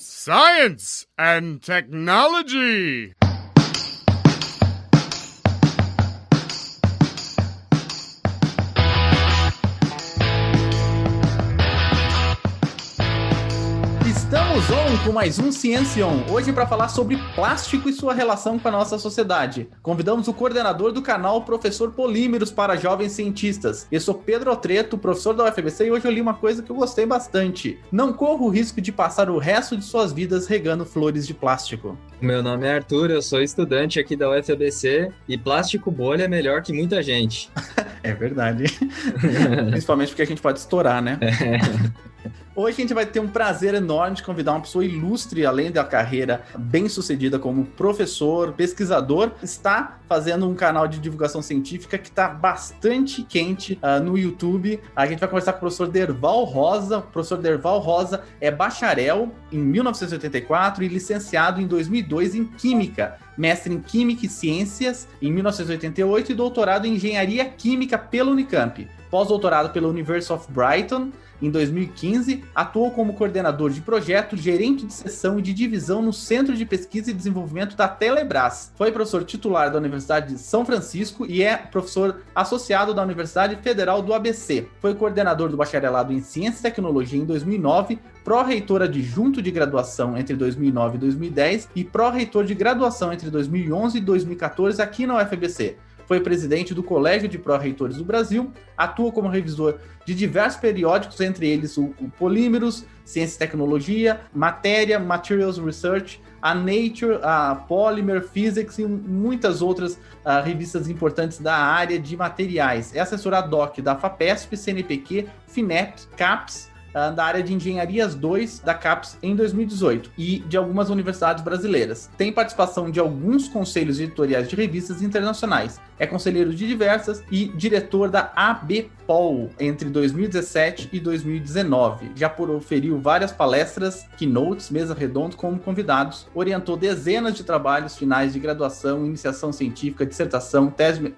Science and Technology. Estamos on com mais um Ciência On, hoje para falar sobre plástico e sua relação com a nossa sociedade. Convidamos o coordenador do canal Professor Polímeros para Jovens Cientistas. Eu sou Pedro Otreto, professor da UFABC, e hoje eu li uma coisa que eu gostei bastante. Não corra o risco de passar o resto de suas vidas regando flores de plástico. Meu nome é Arthur, eu sou estudante aqui da UFABC e plástico bolha é melhor que muita gente. É verdade. Principalmente porque a gente pode estourar, né? Hoje a gente vai ter um prazer enorme de convidar uma pessoa ilustre, além da carreira bem-sucedida como professor, pesquisador, está fazendo um canal de divulgação científica que está bastante quente no YouTube. A gente vai conversar com o professor Derval Rosa. O professor Derval Rosa é bacharel em 1984 e licenciado em 2002 em Química, mestre em Química e Ciências em 1988 e doutorado em Engenharia Química pela Unicamp. Pós-doutorado pela University of Brighton em 2015, atuou como coordenador de projeto, gerente de seção e de divisão no Centro de Pesquisa e Desenvolvimento da Telebrás. Foi professor titular da Universidade de São Francisco e é professor associado da Universidade Federal do ABC. Foi coordenador do bacharelado em Ciência e Tecnologia em 2009, pró-reitor adjunto de graduação entre 2009 e 2010 e pró-reitor de graduação entre 2011 e 2014 aqui na UFABC. Foi presidente do Colégio de Pró-Reitores do Brasil, atua como revisor de diversos periódicos, entre eles o Polímeros, Ciência e Tecnologia, Matéria, Materials Research, a Nature, a Polymer Physics e muitas outras revistas importantes da área de materiais. É assessor ad hoc da FAPESP, CNPq, FINEP, CAPES, da área de Engenharias 2 da CAPES em 2018 e de algumas universidades brasileiras. Tem participação de alguns conselhos editoriais de revistas internacionais. É conselheiro de diversas e diretor da ABPOL entre 2017 e 2019. Já proferiu várias palestras, keynotes, mesas redondas como convidados. Orientou dezenas de trabalhos finais de graduação, iniciação científica, dissertação,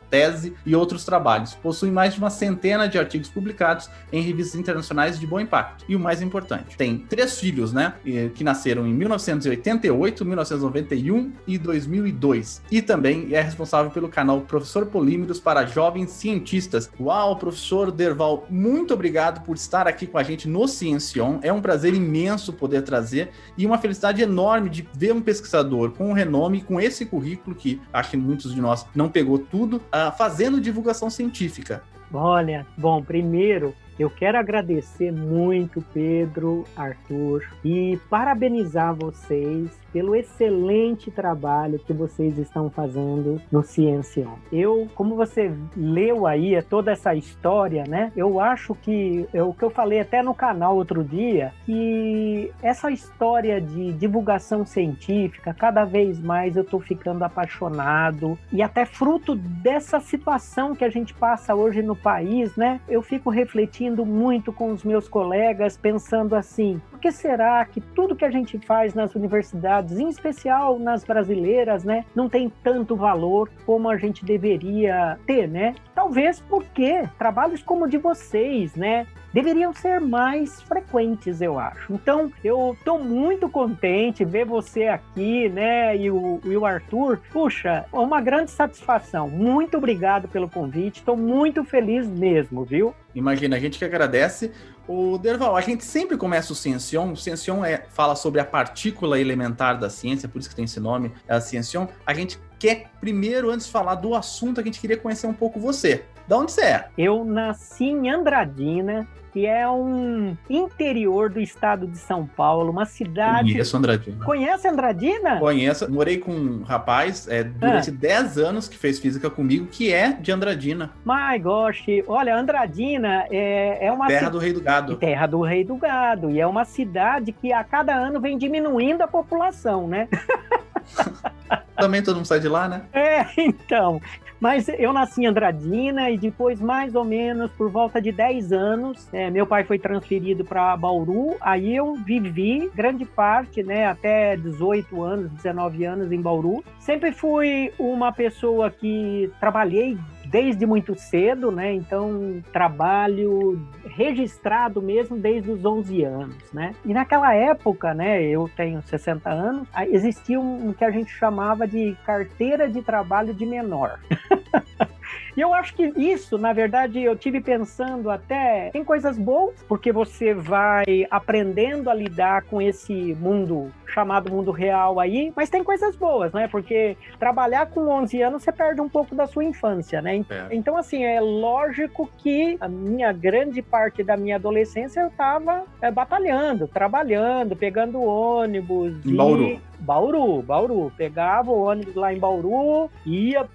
tese e outros trabalhos. Possui mais de uma centena de artigos publicados em revistas internacionais de bom impacto. E o mais importante, tem 3 filhos, né? Que nasceram em 1988, 1991 e 2002. E também é responsável pelo canal Professor Polímeros para Jovens Cientistas. Uau, professor Derval, muito obrigado por estar aqui com a gente no Ciência On. É um prazer imenso poder trazer e uma felicidade enorme de ver um pesquisador com renome, com esse currículo que acho que muitos de nós não pegou tudo, fazendo divulgação científica. Olha, bom, primeiro eu quero agradecer muito, Pedro, Arthur, e parabenizar vocês pelo excelente trabalho que vocês estão fazendo no Ciência On. Como você leu aí toda essa história, né? Eu acho que, o que eu falei até no canal outro dia, que essa história de divulgação científica, cada vez mais eu estou ficando apaixonado, e até fruto dessa situação que a gente passa hoje no país, né? Eu fico refletindo muito com os meus colegas, pensando assim, por que será que tudo que a gente faz nas universidades, em especial nas brasileiras, né, não tem tanto valor como a gente deveria ter, né? Talvez porque trabalhos como o de vocês, né, deveriam ser mais frequentes, eu acho. Então, eu estou muito contente ver você aqui, né, e o Arthur. Puxa, uma grande satisfação. Muito obrigado pelo convite. Estou muito feliz mesmo, viu? Imagina, a gente que agradece. O Derval, a gente sempre começa o Ciência On. O Ciência On fala sobre a partícula elementar da ciência, por isso que tem esse nome, é a Ciência On. A gente quer, primeiro, antes de falar do assunto, a gente queria conhecer um pouco você. De onde você é? Eu nasci em Andradina, que é um interior do estado de São Paulo, uma cidade... Conheço Andradina. Conhece Andradina? Conheço. Morei com um rapaz durante 10 anos que fez física comigo, que é de Andradina. My gosh, olha, Andradina é uma... Terra do Rei do Gado. Terra do Rei do Gado. E é uma cidade que a cada ano vem diminuindo a população, né? Também todo mundo sai de lá, né? Então... Mas eu nasci em Andradina e depois, mais ou menos, por volta de 10 anos, meu pai foi transferido para Bauru, aí eu vivi grande parte, né, até 18 anos, 19 anos em Bauru. Sempre fui uma pessoa que trabalhei desde muito cedo, né? Então, trabalho registrado mesmo desde os 11 anos, né? E naquela época, né, eu tenho 60 anos, existia um que a gente chamava de carteira de trabalho de menor. E eu acho que isso, na verdade, eu tive pensando até em coisas boas, porque você vai aprendendo a lidar com esse mundo chamado mundo real aí, mas tem coisas boas, né? Porque trabalhar com 11 anos, você perde um pouco da sua infância, né? Então, assim, é lógico que a minha grande parte da minha adolescência eu estava batalhando, trabalhando, pegando ônibus. Em Bauru? Bauru. Pegava o ônibus lá em Bauru,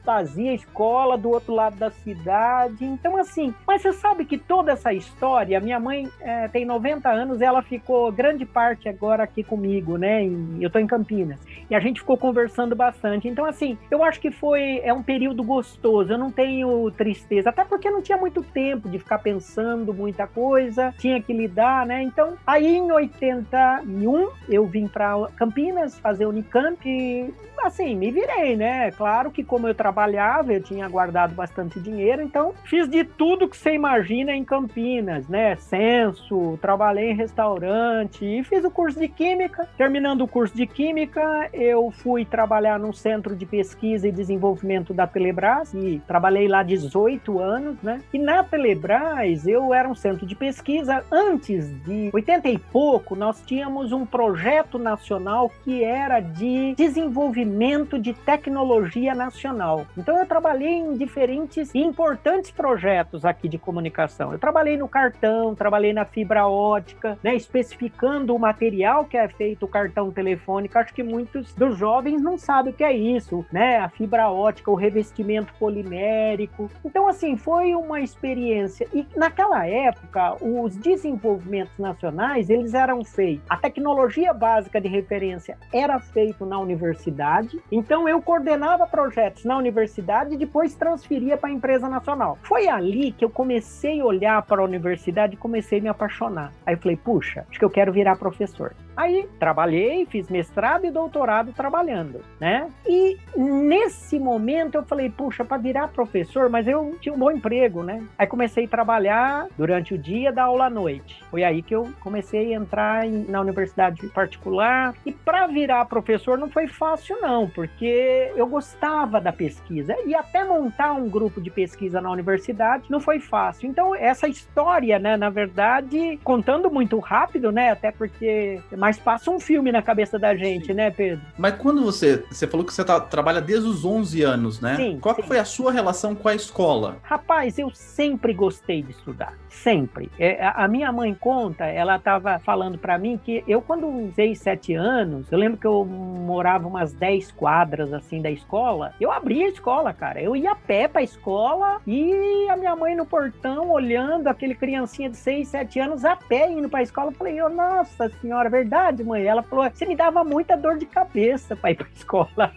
fazia escola do outro lado da cidade. Então, assim, mas você sabe que toda essa história, minha mãe tem 90 anos, ela ficou grande parte agora aqui comigo, né? Eu tô em Campinas. E a gente ficou conversando bastante. Então, assim, eu acho que é um período gostoso. Eu não tenho tristeza, até porque não tinha muito tempo de ficar pensando muita coisa, tinha que lidar, né? Então, aí em 81, eu vim para Campinas fazer Unicamp e, assim, me virei, né? Claro que como eu trabalhava, eu tinha guardado bastante dinheiro, então fiz de tudo que você imagina em Campinas, né? Censo, trabalhei em restaurante e fiz o curso de Química. Terminando o curso de Química, eu fui trabalhar num centro de pesquisa e desenvolvimento da Telebrás e trabalhei lá 18 anos, né? E na Telebrás, eu era um centro de pesquisa. Antes de 80 e pouco, nós tínhamos um projeto nacional que era de desenvolvimento de tecnologia nacional. Então, eu trabalhei em diferentes e importantes projetos aqui de comunicação. Eu trabalhei no cartão, trabalhei na fibra ótica, né? Especificando o material que é feito o cartão telefônico. Acho que muitos dos jovens não sabem o que é isso, né? A fibra ótica, o revestimento polimérico. Então, assim, foi uma experiência. E naquela época, os desenvolvimentos nacionais, eles eram feitos. A tecnologia básica de referência era feita na universidade. Então, eu coordenava projetos na universidade e depois transferia para a empresa nacional. Foi ali que eu comecei a olhar para a universidade e comecei a me apaixonar. Aí eu falei, puxa, acho que eu quero virar professor. Aí trabalhei, fiz mestrado e doutorado trabalhando, né? E nesse momento eu falei, puxa, para virar professor, mas eu tinha um bom emprego, né? Aí comecei a trabalhar durante o dia, dar aula à noite. Foi aí que eu comecei a entrar na universidade particular. E para virar professor não foi fácil não, porque eu gostava da pesquisa. E até montar um grupo de pesquisa na universidade não foi fácil. Então essa história, né, na verdade, contando muito rápido, né? Até porque... Mas passa um filme na cabeça da gente, né, Pedro? Mas quando você falou que você trabalha desde os 11 anos, né? Sim. Qual que foi a sua relação com a escola? Rapaz, eu sempre gostei de estudar. Sempre. A minha mãe conta, ela estava falando para mim que eu, quando 6, 7 anos, eu lembro que eu morava umas 10 quadras, assim, da escola, eu abria a escola, cara. Eu ia a pé pra escola e a minha mãe no portão, olhando aquele criancinha de 6, 7 anos a pé indo pra escola. Eu falei, nossa senhora, verdade, mãe? Ela falou, você me dava muita dor de cabeça pra ir pra escola.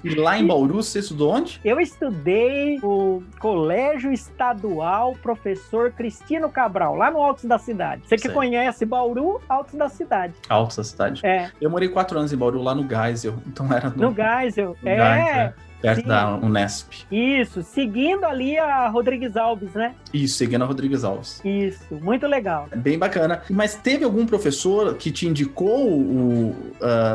E lá em Bauru, você estudou onde? Eu estudei no Colégio Estadual Professor Cristino Cabral, lá no Altos da Cidade. Você que conhece Bauru, Altos da Cidade. Altos da Cidade. É. Eu morei 4 anos em Bauru, lá no Geisel. Então era no Geisel. Geisel. Perto Sim. da Unesp. Isso, seguindo ali a Rodrigues Alves, né? Isso, seguindo a Rodrigues Alves. Isso, muito legal. Bem bacana. Mas teve algum professor que te indicou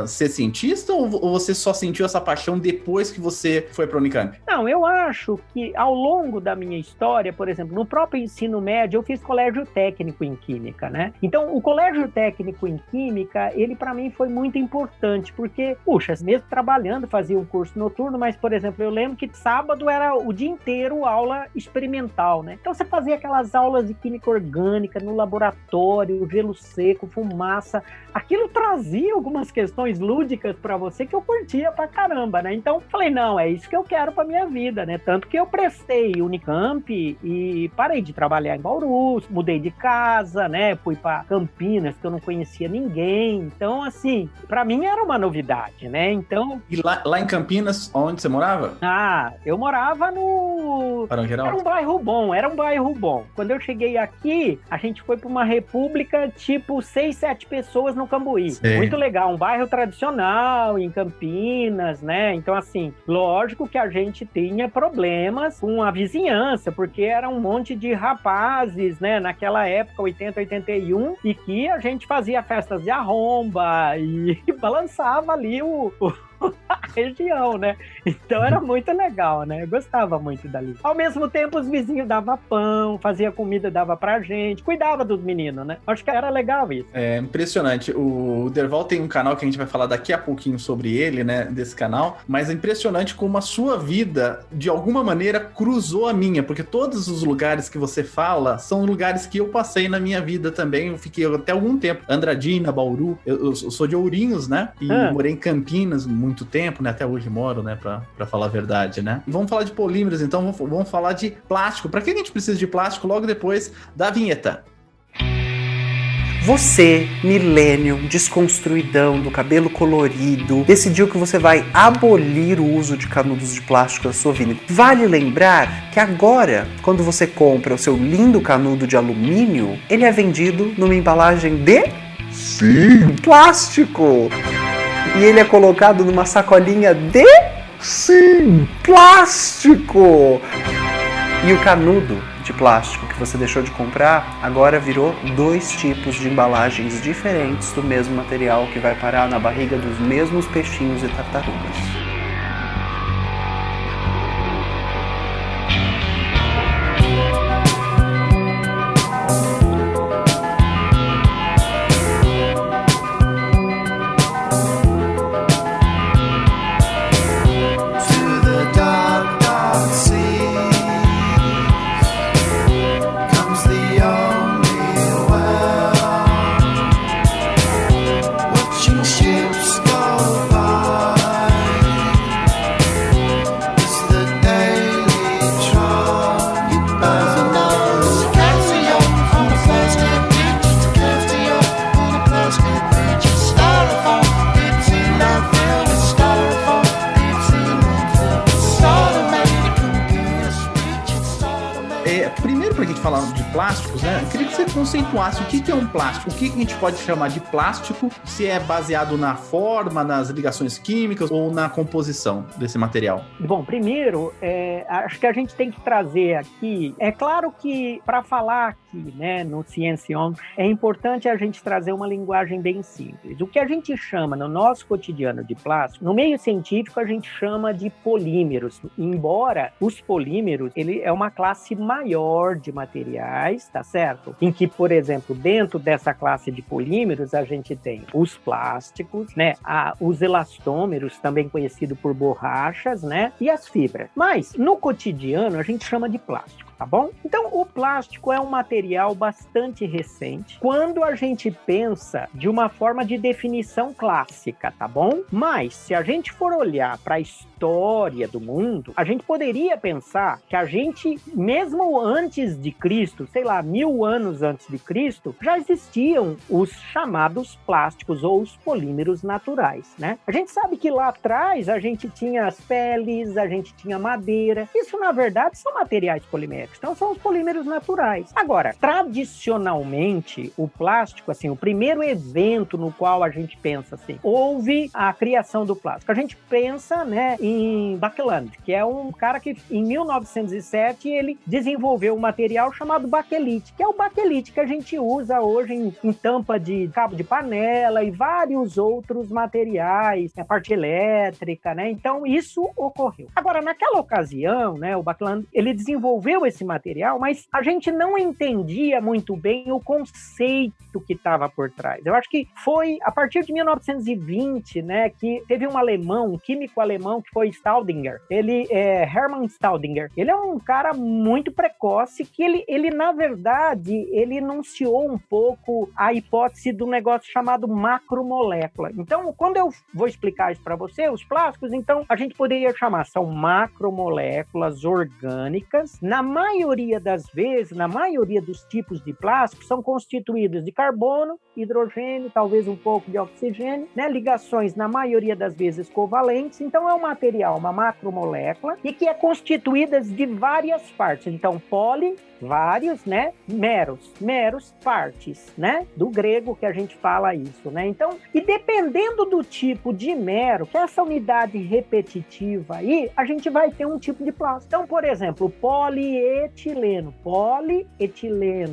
ser cientista ou você só sentiu essa paixão depois que você foi para a Unicamp? Não, eu acho que ao longo da minha história, por exemplo, no próprio ensino médio, eu fiz colégio técnico em Química, né? Então, o colégio técnico em Química, ele para mim foi muito importante, porque, puxa, mesmo trabalhando, fazia um curso noturno, mas, por exemplo, eu lembro que sábado era o dia inteiro aula experimental, né? Então você fazia aquelas aulas de química orgânica no laboratório, gelo seco, fumaça. Aquilo trazia algumas questões lúdicas para você que eu curtia pra caramba, né? Então falei, não, é isso que eu quero pra minha vida, né? Tanto que eu prestei Unicamp e parei de trabalhar em Bauru, mudei de casa, né? Fui pra Campinas, que eu não conhecia ninguém. Então, assim, pra mim era uma novidade, né? Então... E lá em Campinas, onde você mora? morava? Eu morava no... Barão Geraldo? Era um bairro bom. Quando eu cheguei aqui, a gente foi para uma república, tipo, 6, 7 pessoas no Cambuí. Sim. Muito legal, um bairro tradicional, em Campinas, né? Então, assim, lógico que a gente tinha problemas com a vizinhança, porque era um monte de rapazes, né? Naquela época, 80, 81, e que a gente fazia festas de arromba e balançava ali a região, né? Então era muito legal, né? Eu gostava muito dali. Ao mesmo tempo, os vizinhos davam pão, fazia comida, dava pra gente, cuidava dos meninos, né? Acho que era legal isso. É impressionante. O Derval tem um canal que a gente vai falar daqui a pouquinho sobre ele, né? Desse canal. Mas é impressionante como a sua vida, de alguma maneira, cruzou a minha. Porque todos os lugares que você fala são lugares que eu passei na minha vida também. Eu fiquei até algum tempo. Andradina, Bauru. Eu sou de Ourinhos, né? E morei em Campinas muito tempo, né? Até hoje moro, né? Pra falar a verdade, né? Vamos falar de polímeros, então. Vamos falar de plástico. Pra que a gente precisa de plástico logo depois da vinheta? Você, millennium, desconstruidão, do cabelo colorido, decidiu que você vai abolir o uso de canudos de plástico da sua vida. Vale lembrar que agora, quando você compra o seu lindo canudo de alumínio, ele é vendido numa embalagem de... Sim! Plástico! E ele é colocado numa sacolinha de... Sim! Plástico! E o canudo de plástico que você deixou de comprar, agora virou 2 tipos de embalagens diferentes do mesmo material que vai parar na barriga dos mesmos peixinhos e tartarugas. Plásticos, né? Eu queria que você conceituasse o que é um plástico, o que a gente pode chamar de plástico, se é baseado na forma, nas ligações químicas ou na composição desse material. Bom, primeiro, acho que a gente tem que trazer aqui, é claro que para falar aqui, né, no Ciência On, é importante a gente trazer uma linguagem bem simples. O que a gente chama no nosso cotidiano de plástico, no meio científico a gente chama de polímeros, embora os polímeros, ele é uma classe maior de materiais, tá certo? Em que, por exemplo, dentro dessa classe de polímeros, a gente tem os plásticos, né? Os elastômeros, também conhecido por borrachas, né? E as fibras. Mas, no cotidiano, a gente chama de plástico. Tá bom? Então, o plástico é um material bastante recente quando a gente pensa de uma forma de definição clássica, tá bom? Mas, se a gente for olhar para a história do mundo, a gente poderia pensar que a gente, mesmo antes de Cristo, sei lá, 1000 anos antes de Cristo, já existiam os chamados plásticos ou os polímeros naturais, né? A gente sabe que lá atrás a gente tinha as peles, a gente tinha madeira. Isso, na verdade, são materiais poliméricos. Então, são os polímeros naturais. Agora, tradicionalmente, o plástico, assim, o primeiro evento no qual a gente pensa, assim, houve a criação do plástico. A gente pensa, né, em Buckland, que é um cara que, em 1907, ele desenvolveu um material chamado baquelite, que é o baquelite que a gente usa hoje em tampa de cabo de panela e vários outros materiais, a parte elétrica, né? Então, isso ocorreu. Agora, naquela ocasião, né, o Buckland, ele desenvolveu esse material, mas a gente não entendia muito bem o conceito que estava por trás. Eu acho que foi a partir de 1920, né, que teve um alemão, um químico alemão, que foi Staudinger. Ele é Hermann Staudinger. Ele é um cara muito precoce que ele na verdade, ele enunciou um pouco a hipótese do negócio chamado macromolécula. Então, quando eu vou explicar isso para você, os plásticos, então, a gente poderia chamar, são macromoléculas orgânicas, na maioria das vezes, na maioria dos tipos de plástico, são constituídos de carbono, hidrogênio, talvez um pouco de oxigênio, né? Ligações, na maioria das vezes, covalentes. Então, é um material, uma macromolécula, e que é constituída de várias partes. Então, vários, né? Meros, partes, né? Do grego que a gente fala isso, né? Então, e dependendo do tipo de mero, que é essa unidade repetitiva aí, a gente vai ter um tipo de plástico. Então, por exemplo, polietileno,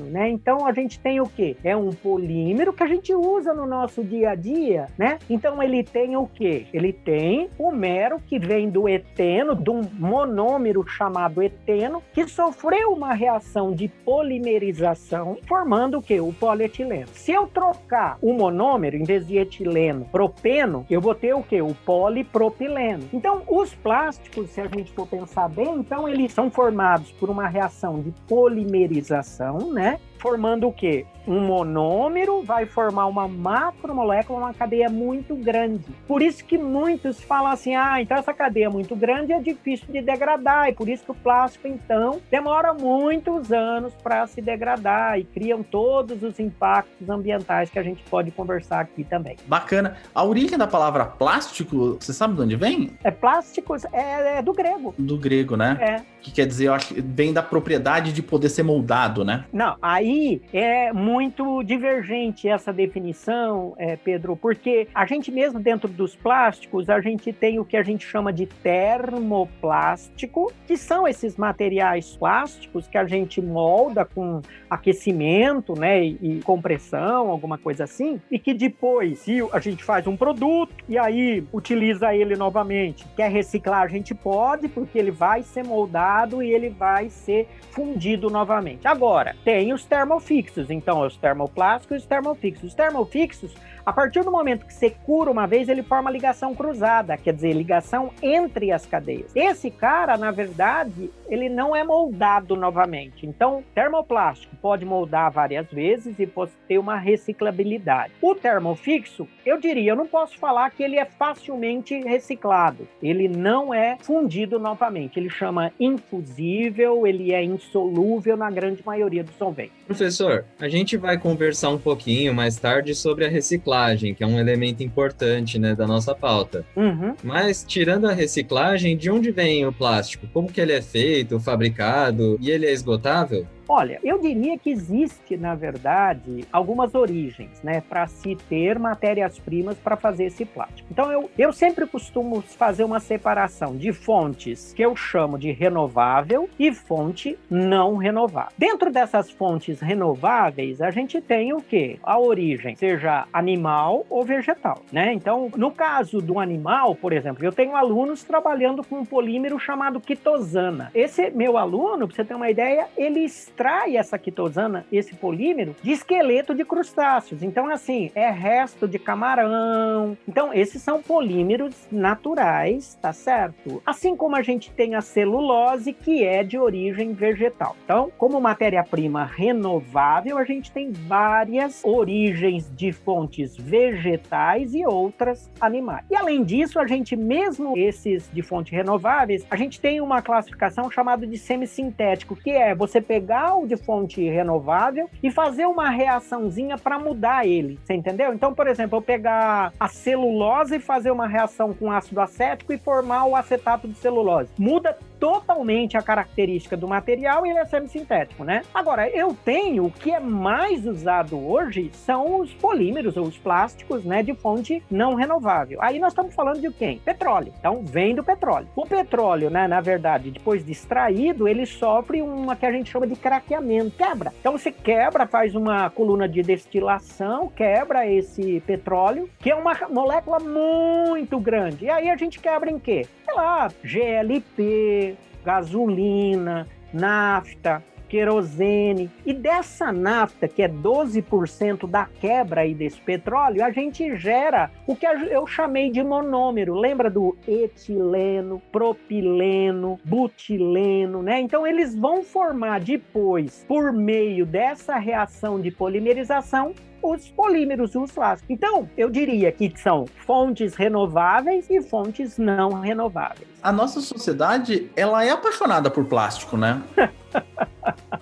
né? Então, a gente tem o quê? É um polímero que a gente usa no nosso dia a dia, né? Então, ele tem o quê? Ele tem o mero que vem do eteno, de um monômero chamado eteno, que sofreu uma reação de polimerização, formando o quê? O polietileno. Se eu trocar o monômero, em vez de etileno, propeno, eu vou ter o quê? O polipropileno. Então, os plásticos, se a gente for pensar bem, então eles são formados por uma reação de polimerização, né? Formando o quê? Um monômero vai formar uma macromolécula, uma cadeia muito grande. Por isso que muitos falam assim, então essa cadeia é muito grande é difícil de degradar, e por isso que o plástico, então, demora muitos anos para se degradar e criam todos os impactos ambientais que a gente pode conversar aqui também. Bacana. A origem da palavra plástico, você sabe de onde vem? Plásticos é do grego. Do grego, né? É. Que quer dizer, eu acho que vem da propriedade de poder ser moldado, né? Não, aí é muito divergente essa definição, Pedro, porque a gente mesmo dentro dos plásticos, a gente tem o que a gente chama de termoplástico, que são esses materiais plásticos que a gente molda com aquecimento, né, e compressão, alguma coisa assim, e que depois, se a gente faz um produto e aí utiliza ele novamente, quer reciclar, a gente pode, porque ele vai ser moldado e ele vai ser fundido novamente. Agora, tem os termofixos, então os termoplásticos e os termofixos. Os termofixos, a partir do momento que você cura uma vez, ele forma ligação cruzada, quer dizer, ligação entre as cadeias. Esse cara, na verdade, ele não é moldado novamente. Então, termoplástico pode moldar várias vezes e pode ter uma reciclabilidade. O termofixo, eu diria, eu não posso falar que ele é facilmente reciclado. Ele não é fundido novamente. Ele chama infusível, ele é insolúvel na grande maioria dos solventes. Professor, a gente vai conversar um pouquinho mais tarde sobre a reciclagem, que é um elemento importante, né, da nossa pauta. Uhum. Mas, tirando a reciclagem, de onde vem o plástico? Como que ele é feito, fabricado, e ele é esgotável? Olha, eu diria que existe, na verdade, algumas origens, né, para se ter matérias-primas para fazer esse plástico. Então, eu sempre costumo fazer uma separação de fontes que eu chamo de renovável e fonte não renovável. Dentro dessas fontes renováveis, a gente tem o quê? A origem, seja animal ou vegetal, né? Então, no caso do animal, por exemplo, eu tenho alunos trabalhando com um polímero chamado quitosana. Esse meu aluno, para você ter uma ideia, ele extrai essa quitosana, esse polímero, de esqueleto de crustáceos. Então, assim, é resto de camarão. Então, esses são polímeros naturais, tá certo? Assim como a gente tem a celulose, que é de origem vegetal. Então, como matéria-prima renovável, a gente tem várias origens de fontes vegetais e outras animais. E, além disso, a gente, mesmo esses de fontes renováveis, a gente tem uma classificação chamada de semissintético, que é você pegar o de fonte renovável e fazer uma reaçãozinha para mudar ele, você entendeu? Então, por exemplo, eu pegar a celulose e fazer uma reação com ácido acético e formar o acetato de celulose. Muda totalmente a característica do material e ele é semissintético, né? Agora, eu tenho, o que é mais usado hoje são os polímeros ou os plásticos, né, de fonte não renovável. Aí nós estamos falando de quem? Petróleo. Então, vem do petróleo. O petróleo, né, na verdade, depois de extraído, ele sofre uma que a gente chama de craqueamento, quebra. Então, você quebra, faz uma coluna de destilação, quebra esse petróleo, que é uma molécula muito grande. E aí a gente quebra em quê? Sei lá, GLP, gasolina, nafta, querosene. E dessa nafta, que é 12% da quebra aí desse petróleo, a gente gera o que eu chamei de monômero. Lembra do etileno, propileno, butileno, né? Então, eles vão formar depois, por meio dessa reação de polimerização, os polímeros, os plásticos. Então, eu diria que são fontes renováveis e fontes não renováveis. A nossa sociedade, ela é apaixonada por plástico, né?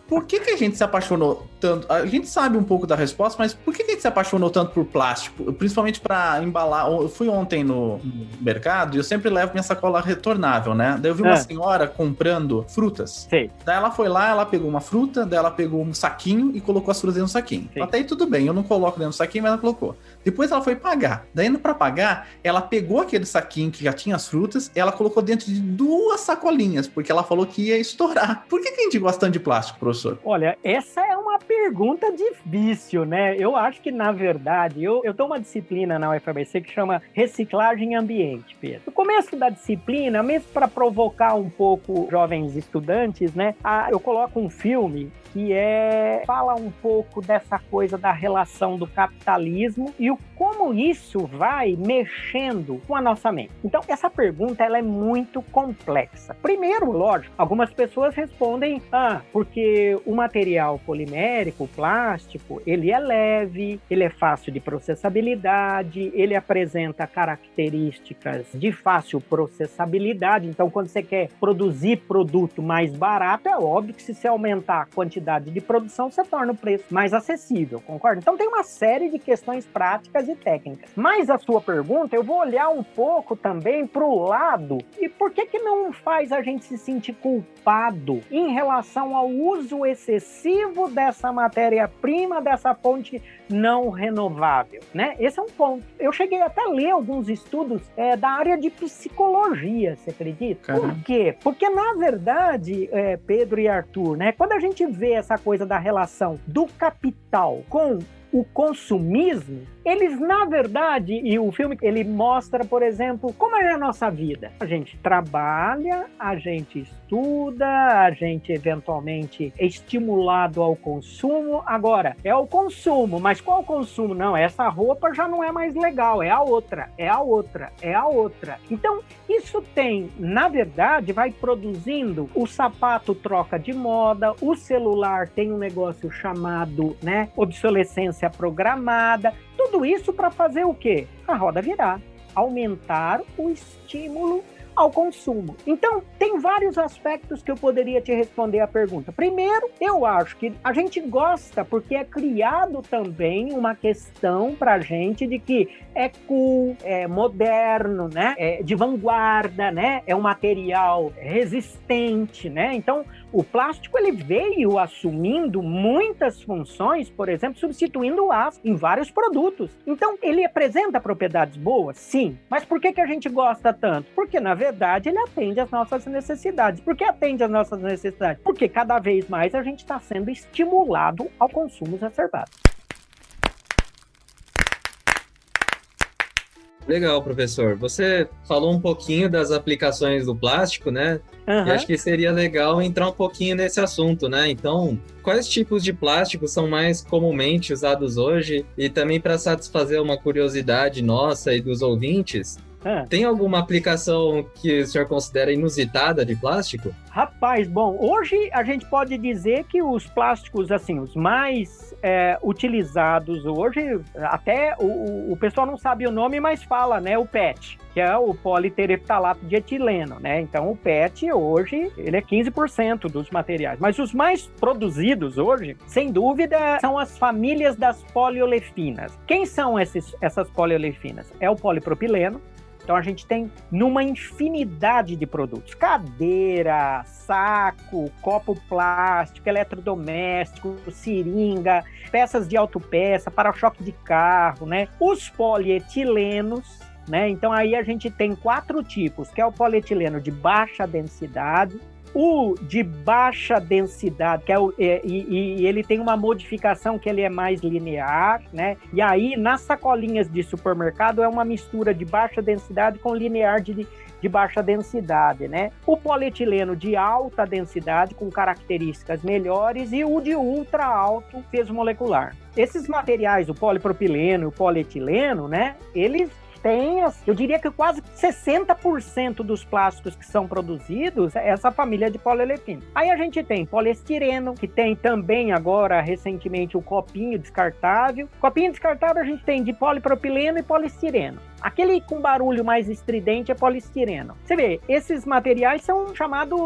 Por que a gente se apaixonou tanto? A gente sabe um pouco da resposta, mas por que a gente se apaixonou tanto por plástico? Principalmente para embalar. Eu fui ontem no mercado e eu sempre levo minha sacola retornável, né? Daí eu vi uma senhora comprando frutas. Sei. Daí ela foi lá, ela pegou uma fruta, daí ela pegou um saquinho e colocou as frutas dentro do saquinho. Sim. Até aí tudo bem, eu não coloco dentro do saquinho, mas ela colocou. Depois ela foi pagar. Daí indo para pagar, ela pegou aquele saquinho que já tinha as frutas e ela colocou dentro de 2 sacolinhas, porque ela falou que ia estourar. Por que a gente gosta tanto de plástico, professor? Olha, essa é uma pergunta difícil, né? Eu acho que, na verdade, eu dou uma disciplina na UFABC que chama Reciclagem Ambiente, Pedro. No começo da disciplina, mesmo para provocar um pouco jovens estudantes, né? Eu coloco um filme que fala um pouco dessa coisa da relação do capitalismo e como isso vai mexendo com a nossa mente. Então, essa pergunta ela é muito complexa. Primeiro, lógico, algumas pessoas respondem, porque o material polimérico, o plástico, ele é leve, ele é fácil de processabilidade, ele apresenta características de fácil processabilidade. Então, quando você quer produzir produto mais barato, é óbvio que se você aumentar a quantidade de produção, você torna o preço mais acessível, concorda? Então tem uma série de questões práticas e técnicas. Mas a sua pergunta, eu vou olhar um pouco também para o lado, e por que não faz a gente se sentir culpado em relação ao uso excessivo dessa matéria-prima, dessa fonte não renovável, né? Esse é um ponto. Eu cheguei até a ler alguns estudos da área de psicologia, você acredita? Caramba. Por quê? Porque, na verdade, Pedro e Arthur, né? Quando a gente vê essa coisa da relação do capital com o consumismo, eles, na verdade, e o filme, ele mostra, por exemplo, como é a nossa vida. A gente trabalha, a gente estuda, a gente, eventualmente, é estimulado ao consumo. Agora, é o consumo, mas qual consumo? Não, essa roupa já não é mais legal, é a outra, é a outra, é a outra. Então, isso tem, na verdade, vai produzindo, o sapato troca de moda, o celular tem um negócio chamado, né, obsolescência programada. Tudo isso para fazer o quê? A roda virar, aumentar o estímulo ao consumo. Então, tem vários aspectos que eu poderia te responder a pergunta. Primeiro, eu acho que a gente gosta porque é criado também uma questão pra gente de que é cool, é moderno, né? É de vanguarda, né? É um material resistente, né? Então, o plástico ele veio assumindo muitas funções, por exemplo, substituindo o aço em vários produtos. Então, ele apresenta propriedades boas? Sim. Mas por que a gente gosta tanto? Porque, na verdade, ele atende às nossas necessidades. Por que atende às nossas necessidades? Porque cada vez mais a gente está sendo estimulado ao consumo exacerbado. Legal, professor. Você falou um pouquinho das aplicações do plástico, né? E acho que seria legal entrar um pouquinho nesse assunto, né? Então, quais tipos de plástico são mais comumente usados hoje? E também para satisfazer uma curiosidade nossa e dos ouvintes, tem alguma aplicação que o senhor considera inusitada de plástico? Rapaz, bom, hoje a gente pode dizer que os plásticos, assim, os mais utilizados hoje, até o pessoal não sabe o nome, mas fala, né, o PET, que é o politereptalato de etileno, né? Então, o PET hoje, ele é 15% dos materiais. Mas os mais produzidos hoje, sem dúvida, são as famílias das poliolefinas. Quem são essas poliolefinas? É o polipropileno. Então, a gente tem numa infinidade de produtos. Cadeira, saco, copo plástico, eletrodoméstico, seringa, peças de autopeça, para-choque de carro, né? Os polietilenos, né? Então, aí a gente tem 4 tipos, que é o polietileno de baixa densidade, o de baixa densidade, que e ele tem uma modificação que ele é mais linear, né? E aí, nas sacolinhas de supermercado, é uma mistura de baixa densidade com linear de baixa densidade, né? O polietileno de alta densidade, com características melhores, e o de ultra alto peso molecular. Esses materiais, o polipropileno e o polietileno, né? Eles tem, eu diria que quase 60% dos plásticos que são produzidos é essa família de poliolefino. Aí a gente tem poliestireno, que tem também agora, recentemente, o copinho descartável. Copinho descartável a gente tem de polipropileno e poliestireno. Aquele com barulho mais estridente é poliestireno. Você vê, esses materiais são chamados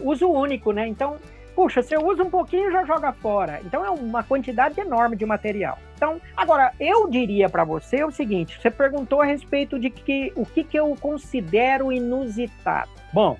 uso único, né? Então, puxa, você usa um pouquinho e já joga fora. Então é uma quantidade enorme de material. Então, agora, eu diria para você o seguinte, você perguntou a respeito de o que eu considero inusitado. Bom,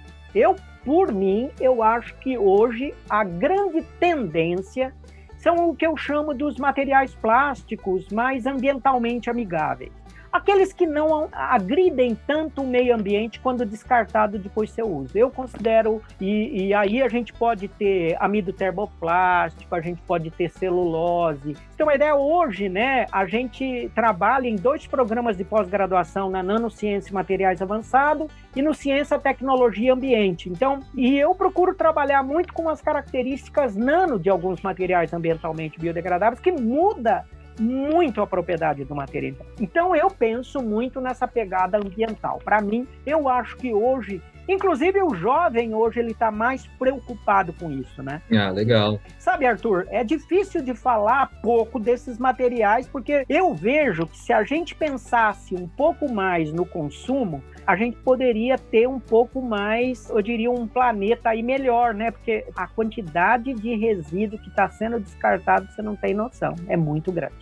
por mim, eu acho que hoje a grande tendência são o que eu chamo dos materiais plásticos mais ambientalmente amigáveis. Aqueles que não agridem tanto o meio ambiente quando descartado depois do seu uso. Eu considero, e aí a gente pode ter amido termoplástico, a gente pode ter celulose. Você tem uma ideia, hoje, né, a gente trabalha em 2 programas de pós-graduação na Nanociência e Materiais Avançados e no Ciência, Tecnologia e Ambiente. Então, e eu procuro trabalhar muito com as características nano de alguns materiais ambientalmente biodegradáveis que muda muito a propriedade do material. Então eu penso muito nessa pegada ambiental. Para mim, eu acho que hoje, inclusive o jovem hoje, ele está mais preocupado com isso, né? Ah, legal. Sabe, Arthur, é difícil de falar pouco desses materiais, porque eu vejo que se a gente pensasse um pouco mais no consumo, a gente poderia ter um pouco mais, eu diria, um planeta aí melhor, né? Porque a quantidade de resíduo que está sendo descartado, você não tem noção, é muito grande.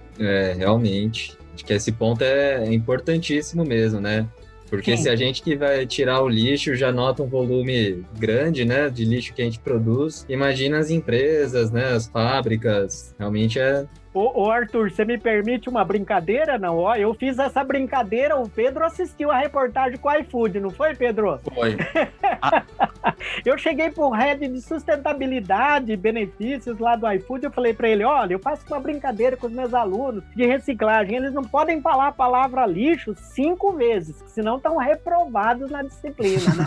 Realmente. Acho que esse ponto é importantíssimo mesmo, né? Porque se a gente que vai tirar o lixo já nota um volume grande, né, de lixo que a gente produz, imagina as empresas, né, as fábricas, realmente Ô Arthur, você me permite uma brincadeira? Não, ó, eu fiz essa brincadeira, o Pedro assistiu a reportagem com o iFood, não foi, Pedro? Foi. Eu cheguei pro head de sustentabilidade e benefícios lá do iFood, eu falei para ele, olha, eu faço uma brincadeira com os meus alunos de reciclagem, eles não podem falar a palavra lixo 5 vezes, senão estão reprovados na disciplina, né?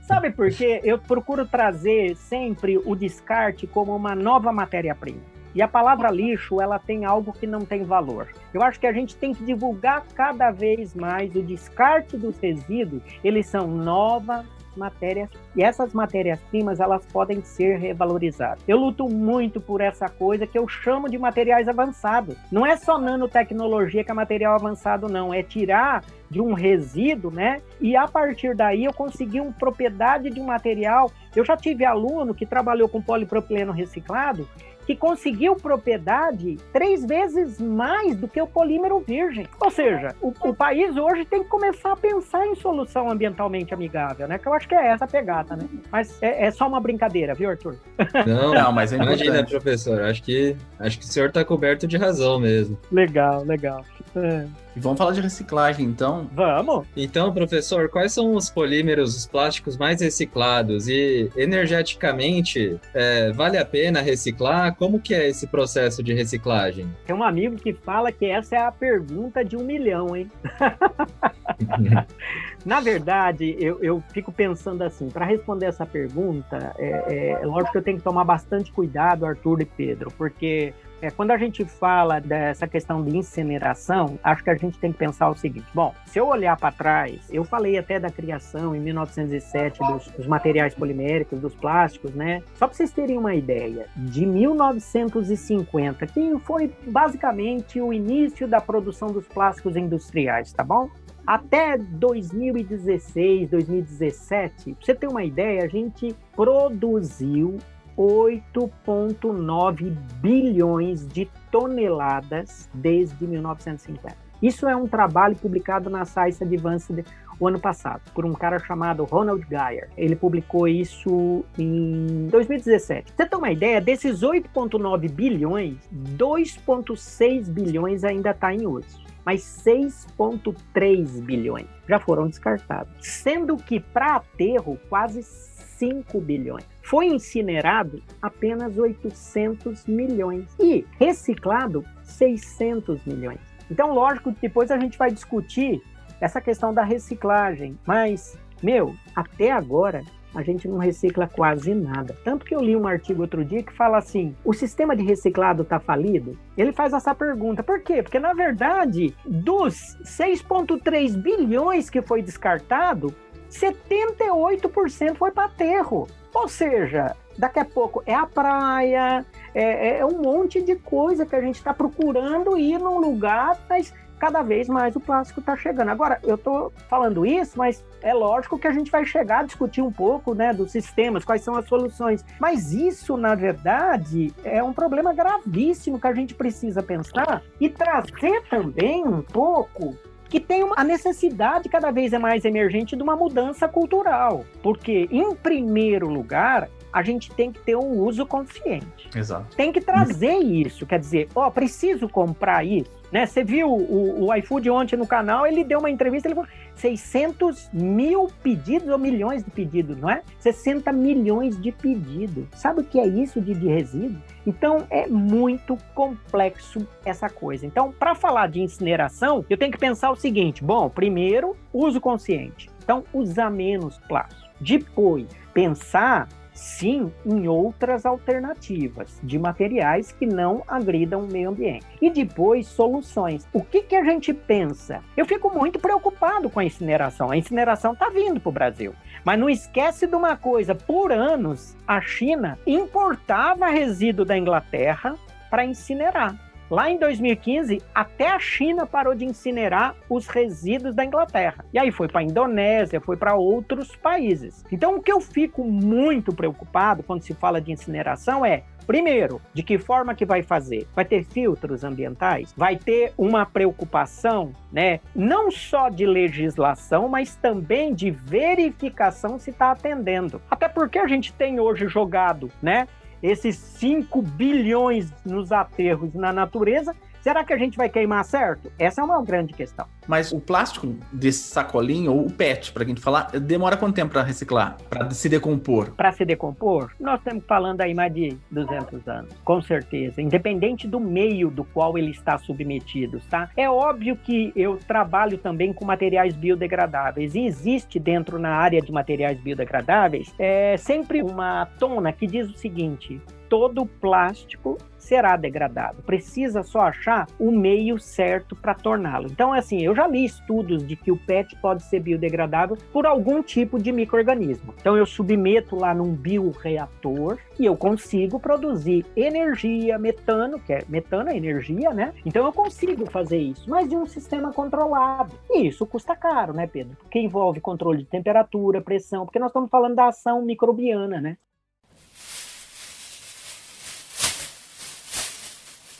Sabe por quê? Eu procuro trazer sempre o descarte como uma nova matéria-prima. E a palavra lixo, ela tem algo que não tem valor. Eu acho que a gente tem que divulgar cada vez mais o descarte dos resíduos. Eles são novas matérias, e essas matérias-primas, elas podem ser revalorizadas. Eu luto muito por essa coisa que eu chamo de materiais avançados. Não é só nanotecnologia que é material avançado, não. É tirar de um resíduo, né? E a partir daí eu consegui uma propriedade de um material. Eu já tive aluno que trabalhou com polipropileno reciclado, que conseguiu propriedade 3 vezes mais do que o polímero virgem. Ou seja, o país hoje tem que começar a pensar em solução ambientalmente amigável, né? Que eu acho que é essa a pegada, né? Mas é só uma brincadeira, viu, Arthur? Não, mas é imagina, professor. Acho que o senhor está coberto de razão mesmo. Legal. E vamos falar de reciclagem, então? Vamos! Então, professor, quais são os polímeros, os plásticos mais reciclados? E, energeticamente, vale a pena reciclar? Como que é esse processo de reciclagem? Tem um amigo que fala que essa é a pergunta de 1 milhão, hein? Na verdade, eu fico pensando assim, para responder essa pergunta, lógico que eu tenho que tomar bastante cuidado, Arthur e Pedro, porque quando a gente fala dessa questão de incineração, acho que a gente tem que pensar o seguinte, bom, se eu olhar para trás, eu falei até da criação em 1907 dos materiais poliméricos, dos plásticos, né? Só para vocês terem uma ideia, de 1950, que foi basicamente o início da produção dos plásticos industriais, tá bom? Até 2016, 2017, pra você ter uma ideia, a gente produziu 8,9 bilhões de toneladas desde 1950. Isso é um trabalho publicado na Science Advances o ano passado, por um cara chamado Ronald Geyer. Ele publicou isso em 2017. Você tem uma ideia, desses 8,9 bilhões, 2,6 bilhões ainda está em uso, mas 6,3 bilhões já foram descartados, sendo que para aterro quase 5 bilhões. Foi incinerado apenas 800 milhões e reciclado 600 milhões. Então, lógico que depois a gente vai discutir essa questão da reciclagem, mas, até agora, a gente não recicla quase nada. Tanto que eu li um artigo outro dia que fala assim, o sistema de reciclado está falido? Ele faz essa pergunta. Por quê? Porque, na verdade, dos 6,3 bilhões que foi descartado, 78% foi para aterro. Ou seja, daqui a pouco é a praia, é um monte de coisa que a gente está procurando ir num lugar, mas cada vez mais o plástico está chegando. Agora, eu estou falando isso, mas é lógico que a gente vai chegar a discutir um pouco, né, dos sistemas, quais são as soluções. Mas isso, na verdade, é um problema gravíssimo que a gente precisa pensar e trazer também um pouco que tem a necessidade cada vez mais emergente de uma mudança cultural. Porque, em primeiro lugar, a gente tem que ter um uso consciente. Exato. Tem que trazer isso, quer dizer, preciso comprar isso. Né? Você viu o iFood ontem no canal, ele deu uma entrevista, ele falou 600 mil pedidos ou milhões de pedidos, não é? 60 milhões de pedidos. Sabe o que é isso de resíduo? Então, é muito complexo essa coisa. Então, para falar de incineração, eu tenho que pensar o seguinte, bom, primeiro, uso consciente. Então, usar menos plástico. Depois, pensar sim em outras alternativas de materiais que não agridam o meio ambiente. E depois, soluções. O que a gente pensa? Eu fico muito preocupado com a incineração. A incineração está vindo para o Brasil. Mas não esquece de uma coisa, por anos, a China importava resíduo da Inglaterra para incinerar. Lá em 2015, até a China parou de incinerar os resíduos da Inglaterra. E aí foi para a Indonésia, foi para outros países. Então, o que eu fico muito preocupado quando se fala de incineração é, primeiro, de que forma que vai fazer? Vai ter filtros ambientais? Vai ter uma preocupação, né, não só de legislação, mas também de verificação se está atendendo. Até porque a gente tem hoje jogado, né, esses 5 bilhões nos aterros na natureza, será que a gente vai queimar certo? Essa é uma grande questão. Mas o plástico desse sacolinho, ou o PET, para a gente falar, demora quanto tempo para reciclar? Para se decompor? Para se decompor? Nós estamos falando aí mais de 200 anos, com certeza. Independente do meio do qual ele está submetido, tá? É óbvio que eu trabalho também com materiais biodegradáveis e existe dentro na área de materiais biodegradáveis sempre uma tona que diz o seguinte: todo plástico será degradado. Precisa só achar o meio certo para torná-lo. Então, assim, eu já li estudos de que o PET pode ser biodegradável por algum tipo de micro-organismo. Então, eu submeto lá num bioreator e eu consigo produzir energia, metano, que metano é energia, né? Então, eu consigo fazer isso, mas de um sistema controlado. E isso custa caro, né, Pedro? Porque envolve controle de temperatura, pressão, porque nós estamos falando da ação microbiana, né?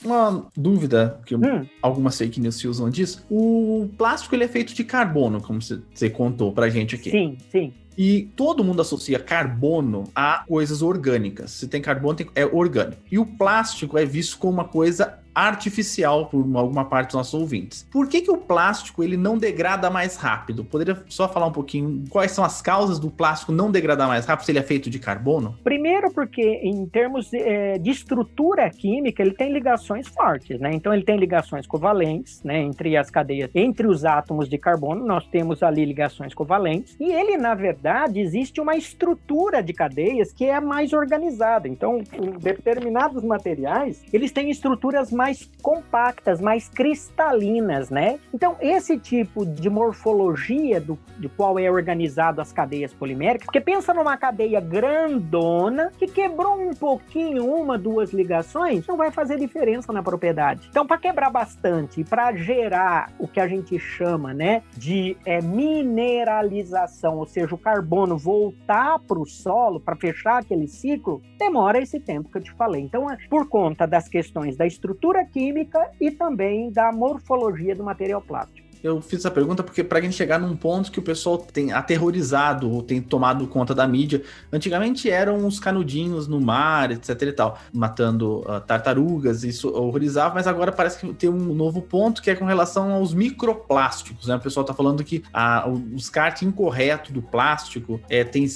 Uma dúvida, que algumas fake news se usam disso, o plástico ele é feito de carbono, como você contou pra gente aqui. Sim, sim. E todo mundo associa carbono a coisas orgânicas. Se tem carbono, é orgânico. E o plástico é visto como uma coisa artificial por alguma parte dos nossos ouvintes. Por que o plástico ele não degrada mais rápido? Poderia só falar um pouquinho quais são as causas do plástico não degradar mais rápido se ele é feito de carbono? Primeiro porque em termos de estrutura química ele tem ligações fortes, né? Então ele tem ligações covalentes, né? Entre as cadeias, entre os átomos de carbono nós temos ali ligações covalentes e ele na verdade existe uma estrutura de cadeias que é mais organizada. Então determinados materiais eles têm estruturas mais compactas, mais cristalinas, né? Então, esse tipo de morfologia de qual é organizado as cadeias poliméricas, porque pensa numa cadeia grandona que quebrou um pouquinho, 1, 2 ligações, não vai fazer diferença na propriedade. Então, para quebrar bastante, para gerar o que a gente chama, né, de mineralização, ou seja, o carbono voltar para o solo, para fechar aquele ciclo, demora esse tempo que eu te falei. Então, por conta das questões da estrutura química e também da morfologia do material plástico. Eu fiz essa pergunta porque para a gente chegar num ponto que o pessoal tem aterrorizado ou tem tomado conta da mídia. Antigamente eram os canudinhos no mar, etc e tal, matando tartarugas, isso horrorizava, mas agora parece que tem um novo ponto que é com relação aos microplásticos, né? O pessoal tá falando que o descarte incorreto do plástico tem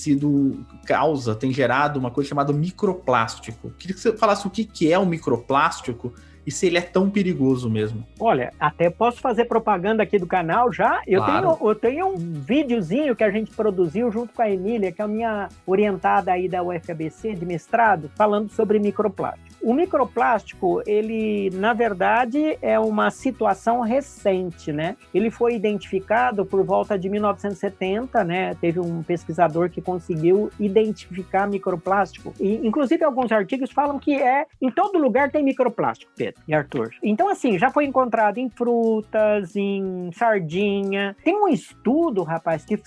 gerado uma coisa chamada microplástico. Queria que você falasse o que é o microplástico e se ele é tão perigoso mesmo. Olha, até posso fazer propaganda aqui do canal já. Eu tenho um videozinho que a gente produziu junto com a Emília, que é a minha orientada aí da UFABC de mestrado, falando sobre microplástico. O microplástico, ele, na verdade, é uma situação recente, né? Ele foi identificado por volta de 1970, né? Teve um pesquisador que conseguiu identificar microplástico. E, inclusive, alguns artigos falam que em todo lugar tem microplástico, Pedro e Arthur. Então, assim, já foi encontrado em frutas, em sardinha. Tem um estudo, rapaz, que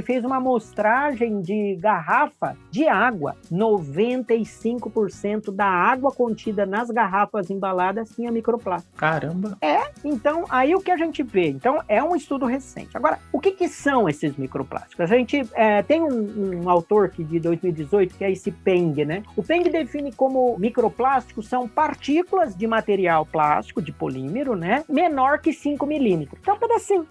fez uma amostragem de garrafa de água. 95% da água contida nas garrafas embaladas tinha microplástico. Caramba! Então, aí o que a gente vê? Então, é um estudo recente. Agora, o que são esses microplásticos? A gente tem um autor que de 2018, que é esse Peng, né? O Peng define como microplásticos são partículas de material plástico, de polímero, né? Menor que 5 milímetros. Então, assim,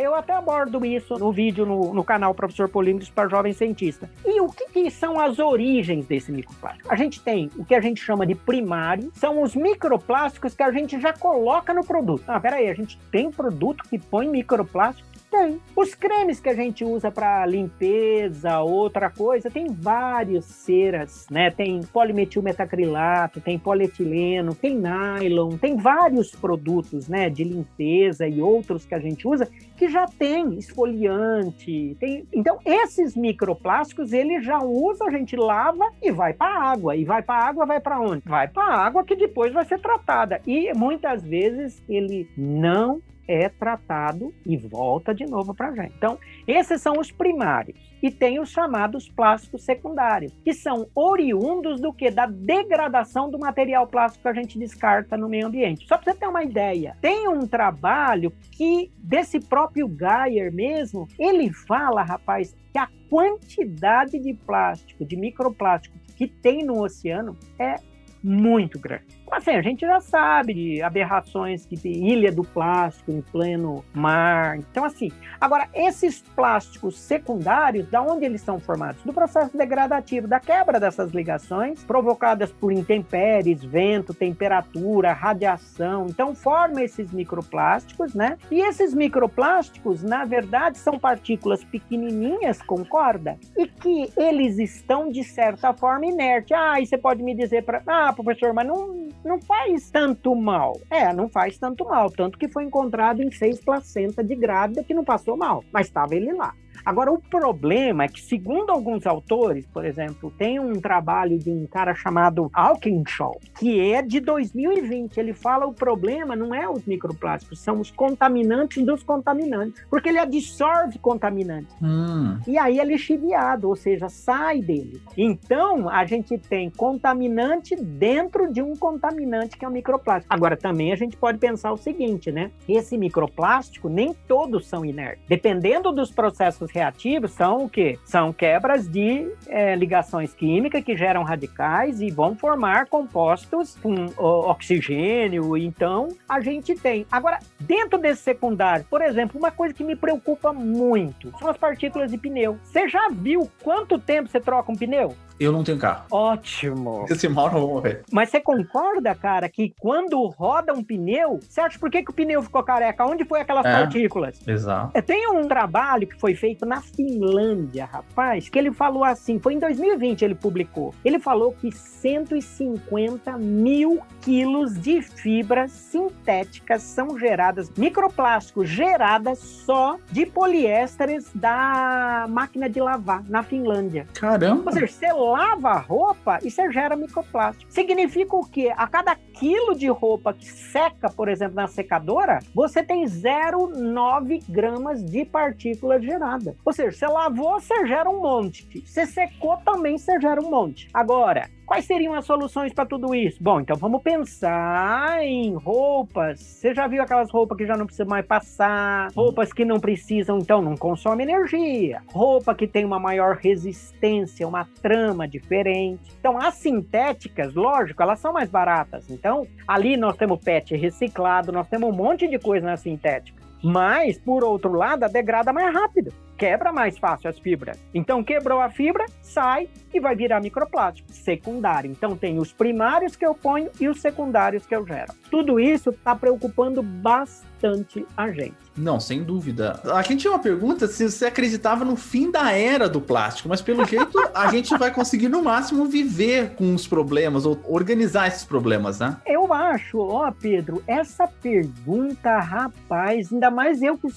eu até abordo isso no vídeo no canal Professor Polímeros para Jovem Cientista. E o que são as origens desse microplástico? A gente tem o que a gente chama de primário, são os microplásticos que a gente já coloca no produto. Peraí, a gente tem produto que põe microplástico? Tem. Os cremes que a gente usa para limpeza, outra coisa, tem várias ceras, né? Tem polimetilmetacrilato, tem polietileno, tem nylon, tem vários produtos, né, de limpeza e outros que a gente usa que já tem esfoliante. Então, esses microplásticos, ele já usa, a gente lava e vai para a água. E vai para a água, vai para onde? Vai para a água que depois vai ser tratada. E muitas vezes ele não é tratado e volta de novo para a gente. Então, esses são os primários. E tem os chamados plásticos secundários, que são oriundos do quê? Da degradação do material plástico que a gente descarta no meio ambiente. Só para você ter uma ideia, tem um trabalho que, desse próprio Geyer mesmo, ele fala, rapaz, que a quantidade de plástico, de microplástico que tem no oceano é muito grande. Assim, a gente já sabe de aberrações que tem ilha do plástico em pleno mar. Então, assim, agora, esses plásticos secundários, da onde eles são formados? Do processo degradativo, da quebra dessas ligações, provocadas por intempéries, vento, temperatura, radiação. Então, forma esses microplásticos, né? E esses microplásticos, na verdade, são partículas pequenininhas, concorda? E que eles estão, de certa forma, inertes. E você pode me dizer professor, mas não faz tanto mal. Não faz tanto mal, tanto que foi encontrado em 6 placentas de grávida que não passou mal, mas estava ele lá. Agora, o problema é que, segundo alguns autores, por exemplo, tem um trabalho de um cara chamado Alkinshaw, que é de 2020. Ele fala o problema não é os microplásticos, são os contaminantes dos contaminantes, porque ele absorve contaminantes. E aí ele é lixiviado, ou seja, sai dele. Então, a gente tem contaminante dentro de um contaminante que é o microplástico. Agora, também a gente pode pensar o seguinte, né? Esse microplástico, nem todos são inertes. Dependendo dos processos reativos, são o quê? São quebras de ligações químicas que geram radicais e vão formar compostos com oxigênio. Então, a gente tem. Agora, dentro desse secundário, por exemplo, uma coisa que me preocupa muito são as partículas de pneu. Você já viu quanto tempo você troca um pneu? Eu não tenho carro. Ótimo. Esse mal não vou morrer. Mas você concorda, cara, que quando roda um pneu, você acha por que o pneu ficou careca? Onde foi aquelas partículas? Exato. Tem um trabalho que foi feito na Finlândia, rapaz, que ele falou assim, foi em 2020 ele publicou. Ele falou que 150 mil quilos de fibras sintéticas são geradas, microplásticos geradas só de poliésteres da máquina de lavar na Finlândia. Caramba! Ou seja, você lava a roupa e você gera microplástico. Significa o quê? A cada quilo de roupa que seca, por exemplo, na secadora, você tem 0,9 gramas de partículas geradas. Ou seja, você lavou, você gera um monte. Você secou, também você gera um monte. Agora, quais seriam as soluções para tudo isso? Bom, então vamos pensar em roupas. Você já viu aquelas roupas que já não precisa mais passar? Roupas que não precisam, então não consomem energia. Roupa que tem uma maior resistência, uma trama diferente. Então, as sintéticas, lógico, elas são mais baratas. Então, ali nós temos PET reciclado, nós temos um monte de coisa na sintética. Mas, por outro lado, a degrada mais rápido. quebra mais fácil as fibras. Então, quebrou a fibra, sai e vai virar microplástico secundário. Então, tem os primários que eu ponho e os secundários que eu gero. Tudo isso está preocupando bastante a gente. Não, sem dúvida. A gente tinha uma pergunta se você acreditava no fim da era do plástico, mas pelo jeito a gente vai conseguir no máximo viver com os problemas ou organizar esses problemas, né? Eu acho, Pedro, essa pergunta, rapaz, ainda mais eu que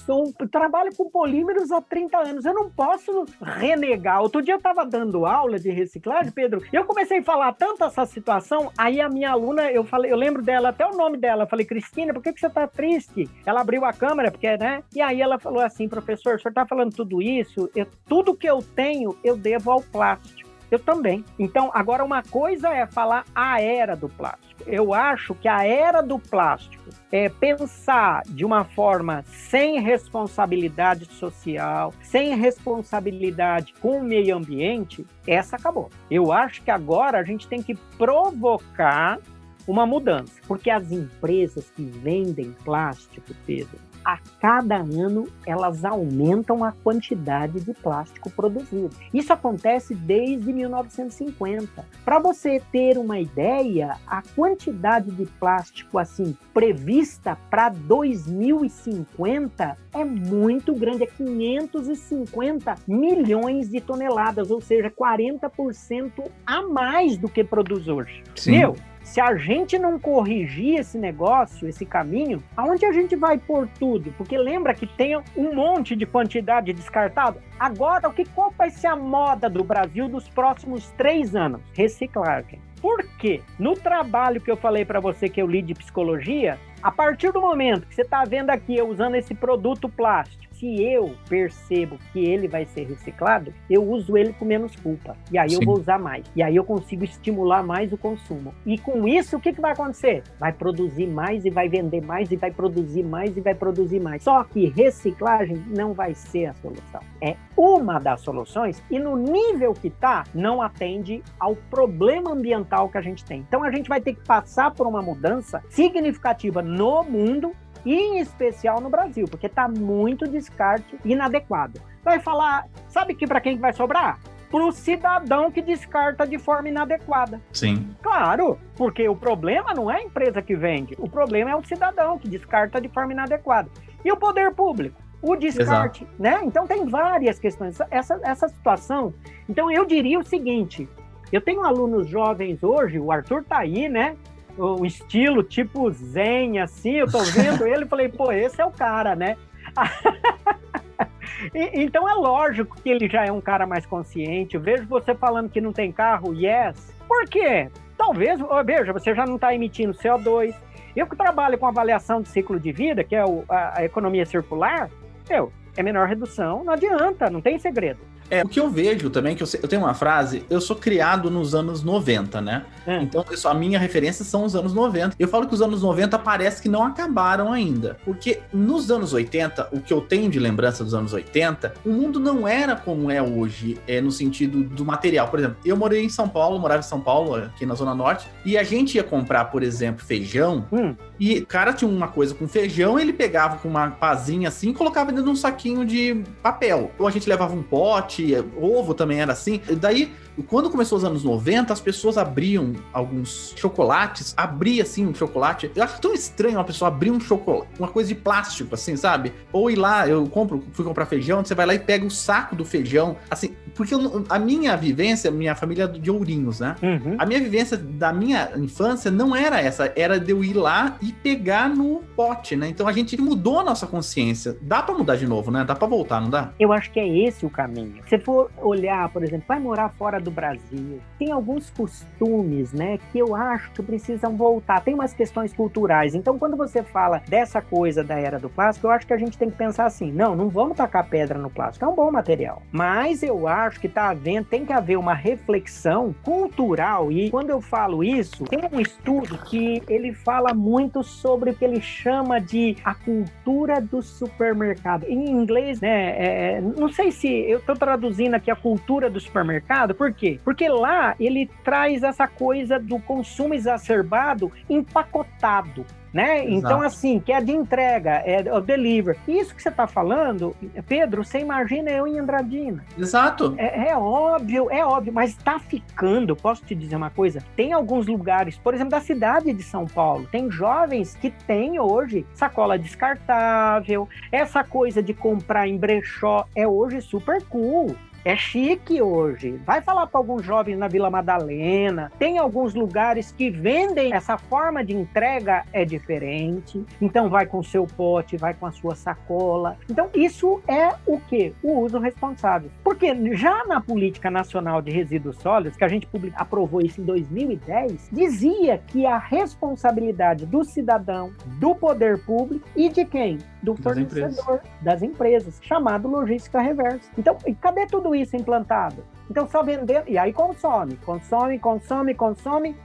trabalho com polímeros há 30 anos, eu não posso renegar. Outro dia eu estava dando aula de reciclagem, Pedro, e eu comecei a falar tanto essa situação, aí a minha aluna, eu lembro dela, até o nome dela, eu falei, Cristina, por que você tá triste? Ela abriu a câmera, porque né? E aí ela falou assim, professor, o senhor tá falando tudo isso, tudo que eu tenho, eu devo ao plástico. Eu também. Então, agora uma coisa é falar a era do plástico. Eu acho que a era do plástico é pensar de uma forma sem responsabilidade social, sem responsabilidade com o meio ambiente, essa acabou. Eu acho que agora a gente tem que provocar uma mudança, porque as empresas que vendem plástico, Pedro, a cada ano elas aumentam a quantidade de plástico produzido. Isso acontece desde 1950. Para você ter uma ideia, a quantidade de plástico assim prevista para 2050 é muito grande, é 550 milhões de toneladas, ou seja, 40% a mais do que produz hoje. Sim. Se a gente não corrigir esse negócio, esse caminho, aonde a gente vai pôr tudo? Porque lembra que tem um monte de quantidade descartada? Agora, qual vai ser a moda do Brasil dos próximos 3 anos? Reciclagem. Por quê? No trabalho que eu falei para você que eu li de psicologia, a partir do momento que você está vendo aqui eu usando esse produto plástico, se eu percebo que ele vai ser reciclado, eu uso ele com menos culpa. E aí eu vou usar mais. E aí eu consigo estimular mais o consumo. E com isso, o que vai acontecer? Vai produzir mais e vai vender mais e vai produzir mais e vai produzir mais. Só que reciclagem não vai ser a solução. É uma das soluções e no nível que está, não atende ao problema ambiental que a gente tem. Então a gente vai ter que passar por uma mudança significativa no mundo e em especial no Brasil, porque está muito descarte inadequado. Vai falar, sabe que para quem vai sobrar? Para o cidadão que descarta de forma inadequada. Sim. Claro, porque o problema não é a empresa que vende, o problema é o cidadão que descarta de forma inadequada. E o poder público? O descarte, né? Então tem várias questões. Essa situação, então eu diria o seguinte, eu tenho alunos jovens hoje, o Arthur tá aí, né? O estilo tipo zen, assim, eu tô vendo ele e falei, pô, esse é o cara, né? Então é lógico que ele já é um cara mais consciente. Eu vejo você falando que não tem carro, yes. Por quê? Talvez, veja, você já não está emitindo CO2. Eu que trabalho com avaliação de ciclo de vida, que é a economia circular, é menor redução, não adianta, não tem segredo. O que eu vejo também, que eu tenho uma frase, eu sou criado nos anos 90, né? Então, a minha referência são os anos 90. Eu falo que os anos 90 parece que não acabaram ainda. Porque nos anos 80, o que eu tenho de lembrança dos anos 80, o mundo não era como é hoje, no sentido do material. Por exemplo, eu morava em São Paulo, aqui na Zona Norte, e a gente ia comprar, por exemplo, feijão, e o cara tinha uma coisa com feijão, ele pegava com uma pazinha assim e colocava dentro de um saquinho de papel. Ou a gente levava um pote, ovo também era assim. Daí, quando começou os anos 90, as pessoas abriam alguns chocolates, abria assim um chocolate. Eu acho tão estranho uma pessoa abrir um chocolate, uma coisa de plástico, assim, sabe? Ou ir lá, fui comprar feijão, você vai lá e pega o saco do feijão, assim, porque a minha vivência, minha família é de Ourinhos, né? A minha vivência da minha infância não era essa, era de eu ir lá e pegar no pote, né? Então a gente mudou a nossa consciência. Dá pra mudar de novo, né? Dá pra voltar, não dá? Eu acho que é esse o caminho. Se for olhar, por exemplo, vai morar fora do Brasil, tem alguns costumes, né, que eu acho que precisam voltar. Tem umas questões culturais. Então, quando você fala dessa coisa da era do plástico, eu acho que a gente tem que pensar assim, não vamos tacar pedra no plástico, é um bom material. Mas eu acho que tem que haver uma reflexão cultural, e quando eu falo isso, tem um estudo que ele fala muito sobre o que ele chama de a cultura do supermercado. Em inglês, né, não sei se eu estou traduzindo aqui a cultura do supermercado, por quê? Porque lá ele traz essa coisa do consumo exacerbado empacotado. né? Exato. Então, assim, que é de entrega, é o deliver. Isso que você está falando, Pedro, você imagina eu em Andradina. Exato. É óbvio, mas está ficando, posso te dizer uma coisa? Tem alguns lugares, por exemplo, da cidade de São Paulo, tem jovens que têm hoje sacola descartável, essa coisa de comprar em brechó é hoje super cool. É chique hoje. Vai falar para alguns jovens na Vila Madalena. Tem alguns lugares que vendem essa forma de entrega é diferente. Então vai com o seu pote, vai com a sua sacola. Então isso é o quê? O uso responsável. Porque já na Política Nacional de Resíduos Sólidos, que a gente aprovou isso em 2010, dizia que a responsabilidade do cidadão, do poder público e de quem? Do fornecedor, das empresas, chamado logística reversa. Então, cadê tudo isso implantado? Então, só vender, e aí consome,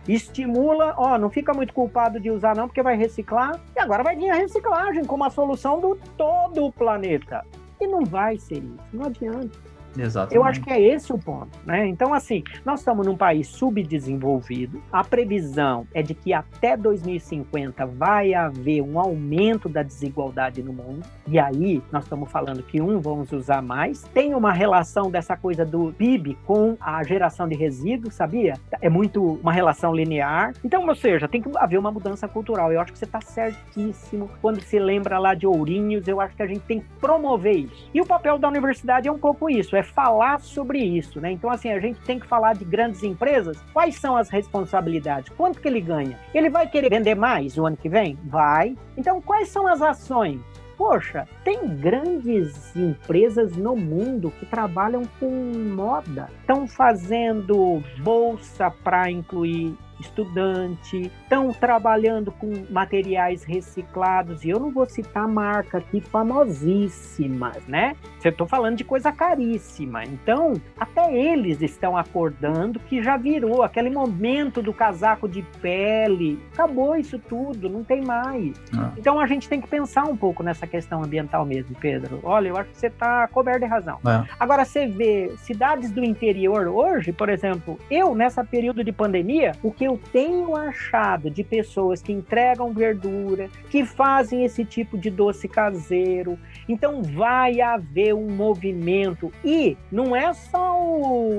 estimula, não fica muito culpado de usar não, porque vai reciclar, e agora vai vir a reciclagem como a solução do todo o planeta. E não vai ser isso, não adianta. Exatamente. Eu acho que é esse o ponto, né? Então, assim, nós estamos num país subdesenvolvido, a previsão é de que até 2050 vai haver um aumento da desigualdade no mundo, e aí nós estamos falando que vamos usar mais, tem uma relação dessa coisa do PIB com a geração de resíduos, sabia? É muito uma relação linear, então, ou seja, tem que haver uma mudança cultural. Eu acho que você está certíssimo quando se lembra lá de Ourinhos, eu acho que a gente tem que promover isso. E o papel da universidade é um pouco isso, é falar sobre isso, né? Então, assim, a gente tem que falar de grandes empresas. Quais são as responsabilidades? Quanto que ele ganha? Ele vai querer vender mais o ano que vem? Vai. Então, quais são as ações? Poxa, tem grandes empresas no mundo que trabalham com moda. Estão fazendo bolsa para incluir estudante, estão trabalhando com materiais reciclados, e eu não vou citar marca aqui famosíssimas, né? Eu estou falando de coisa caríssima. Então, até eles estão acordando que já virou aquele momento do casaco de pele. Acabou isso tudo, não tem mais. Então, a gente tem que pensar um pouco nessa questão ambiental mesmo, Pedro. Olha, eu acho que você está coberto de razão. Agora, você vê cidades do interior hoje, por exemplo, nessa período de pandemia, o que eu tenho achado de pessoas que entregam verdura, que fazem esse tipo de doce caseiro. Então vai haver um movimento, e não é só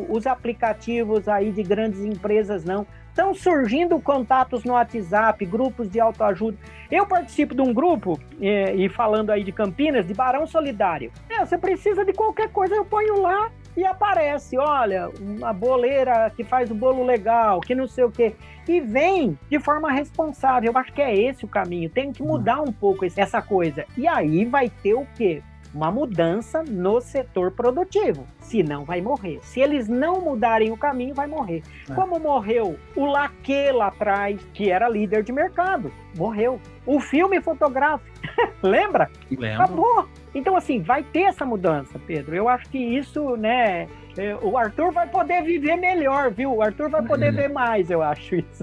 os aplicativos aí de grandes empresas, não. Estão surgindo contatos no WhatsApp, grupos de autoajuda. Eu participo de um grupo, e falando aí de Campinas, de Barão Solidário. Você precisa de qualquer coisa, eu ponho lá e aparece, olha, uma boleira que faz o bolo legal, que não sei o quê. E vem de forma responsável. Eu acho que é esse o caminho. Tem que mudar um pouco essa coisa. E aí vai ter o quê? Uma mudança no setor produtivo. Senão vai morrer. Se eles não mudarem o caminho, vai morrer. Como morreu o Laquê lá atrás, que era líder de mercado. Morreu. O filme fotográfico. Lembra? Lembro. Acabou. Então, assim, vai ter essa mudança, Pedro. Eu acho que isso, né... O Arthur vai poder viver melhor, viu? O Arthur vai poder ver mais, eu acho isso.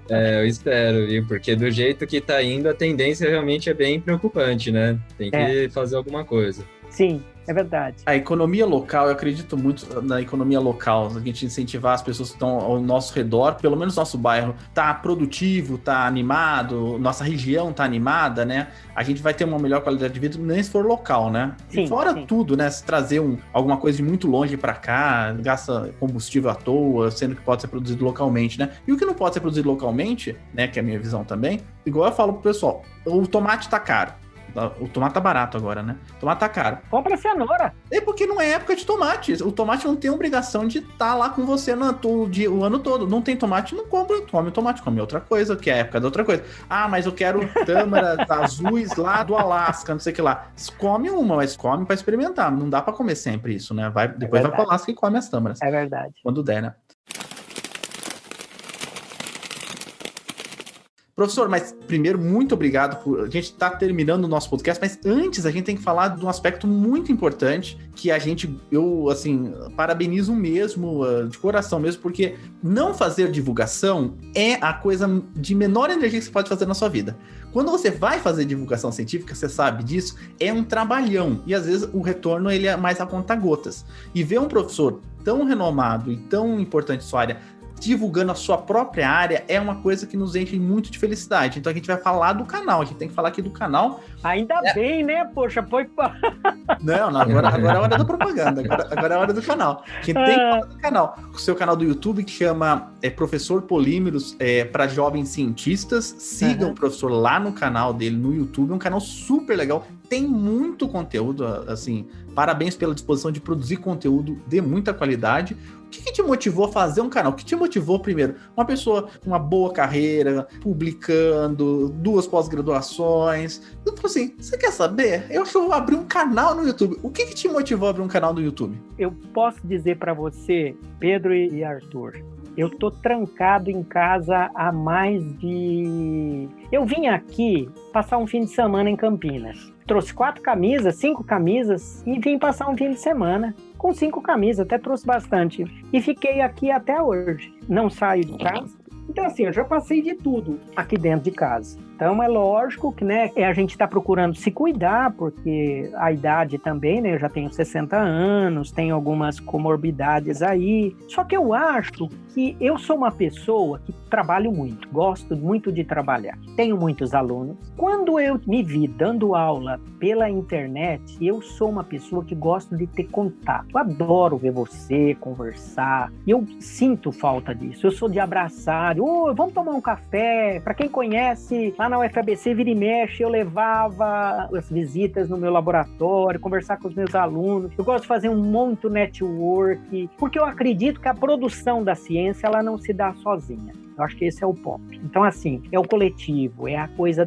Eu espero, viu? Porque do jeito que tá indo, a tendência realmente é bem preocupante, né? Tem que fazer alguma coisa. Sim, é verdade. A economia local, eu acredito muito na economia local, a gente incentivar as pessoas que estão ao nosso redor, pelo menos nosso bairro, tá produtivo, tá animado, nossa região tá animada, né? A gente vai ter uma melhor qualidade de vida, nem se for local, né? Sim, e fora sim. tudo, né? Se trazer alguma coisa de muito longe pra cá, gasta combustível à toa, sendo que pode ser produzido localmente, né? E o que não pode ser produzido localmente, né? Que é a minha visão também, igual eu falo pro pessoal, o tomate tá caro. O tomate tá barato agora, né? O tomate tá caro. Compra cenoura. É porque não é época de tomate. O tomate não tem obrigação de estar lá com você o ano todo. Não tem tomate, não compra. Come o tomate, come outra coisa, que é a época da outra coisa. Mas eu quero tâmaras azuis lá do Alasca, não sei o que lá. Come uma, mas come pra experimentar. Não dá pra comer sempre isso, né? Depois vai pro Alasca e come as tâmaras. É verdade. Quando der, né? Professor, mas primeiro, muito obrigado a gente está terminando o nosso podcast, mas antes a gente tem que falar de um aspecto muito importante que eu parabenizo mesmo, de coração mesmo, porque não fazer divulgação é a coisa de menor energia que você pode fazer na sua vida. Quando você vai fazer divulgação científica, você sabe disso, é um trabalhão, e às vezes o retorno ele é mais a conta-gotas. E ver um professor tão renomado e tão importante em sua área divulgando a sua própria área é uma coisa que nos enche muito de felicidade. Então a gente vai falar do canal, a gente tem que falar aqui do canal. Ainda bem, né? Poxa, foi... Não, agora é a hora da propaganda, agora é a hora do canal. A gente tem que falar do canal. O seu canal do YouTube que chama Professor Polímeros para jovens cientistas. Sigam o professor lá no canal dele, no YouTube, é um canal super legal. Tem muito conteúdo, assim, parabéns pela disposição de produzir conteúdo de muita qualidade. O que te motivou a fazer um canal? O que te motivou primeiro? Uma pessoa com uma boa carreira, publicando, 2 pós-graduações. Eu falei assim, você quer saber? Eu acho que eu vou abrir um canal no YouTube. O que te motivou a abrir um canal no YouTube? Eu posso dizer para você, Pedro e Arthur, eu tô trancado em casa há mais de... Eu vim aqui passar um fim de semana em Campinas. Trouxe 4 camisas, 5 camisas e vim passar um fim de semana com 5 camisas, até trouxe bastante. E fiquei aqui até hoje. Não saio de casa. Então, assim, eu já passei de tudo aqui dentro de casa. Então, é lógico que, né, a gente está procurando se cuidar, porque a idade também, né, eu já tenho 60 anos, tenho algumas comorbidades aí. Só que eu acho que eu sou uma pessoa que trabalho muito, gosto muito de trabalhar. Tenho muitos alunos. Quando eu me vi dando aula pela internet, eu sou uma pessoa que gosto de ter contato. Eu adoro ver você, conversar. E eu sinto falta disso. Eu sou de abraçar. Vamos tomar um café. Para quem conhece, lá na UFABC, vira e mexe, eu levava as visitas no meu laboratório, conversar com os meus alunos. Eu gosto de fazer muito network, porque eu acredito que a produção da ciência, ela não se dá sozinha. Eu acho que esse é o ponto. Então, assim, é o coletivo, é a coisa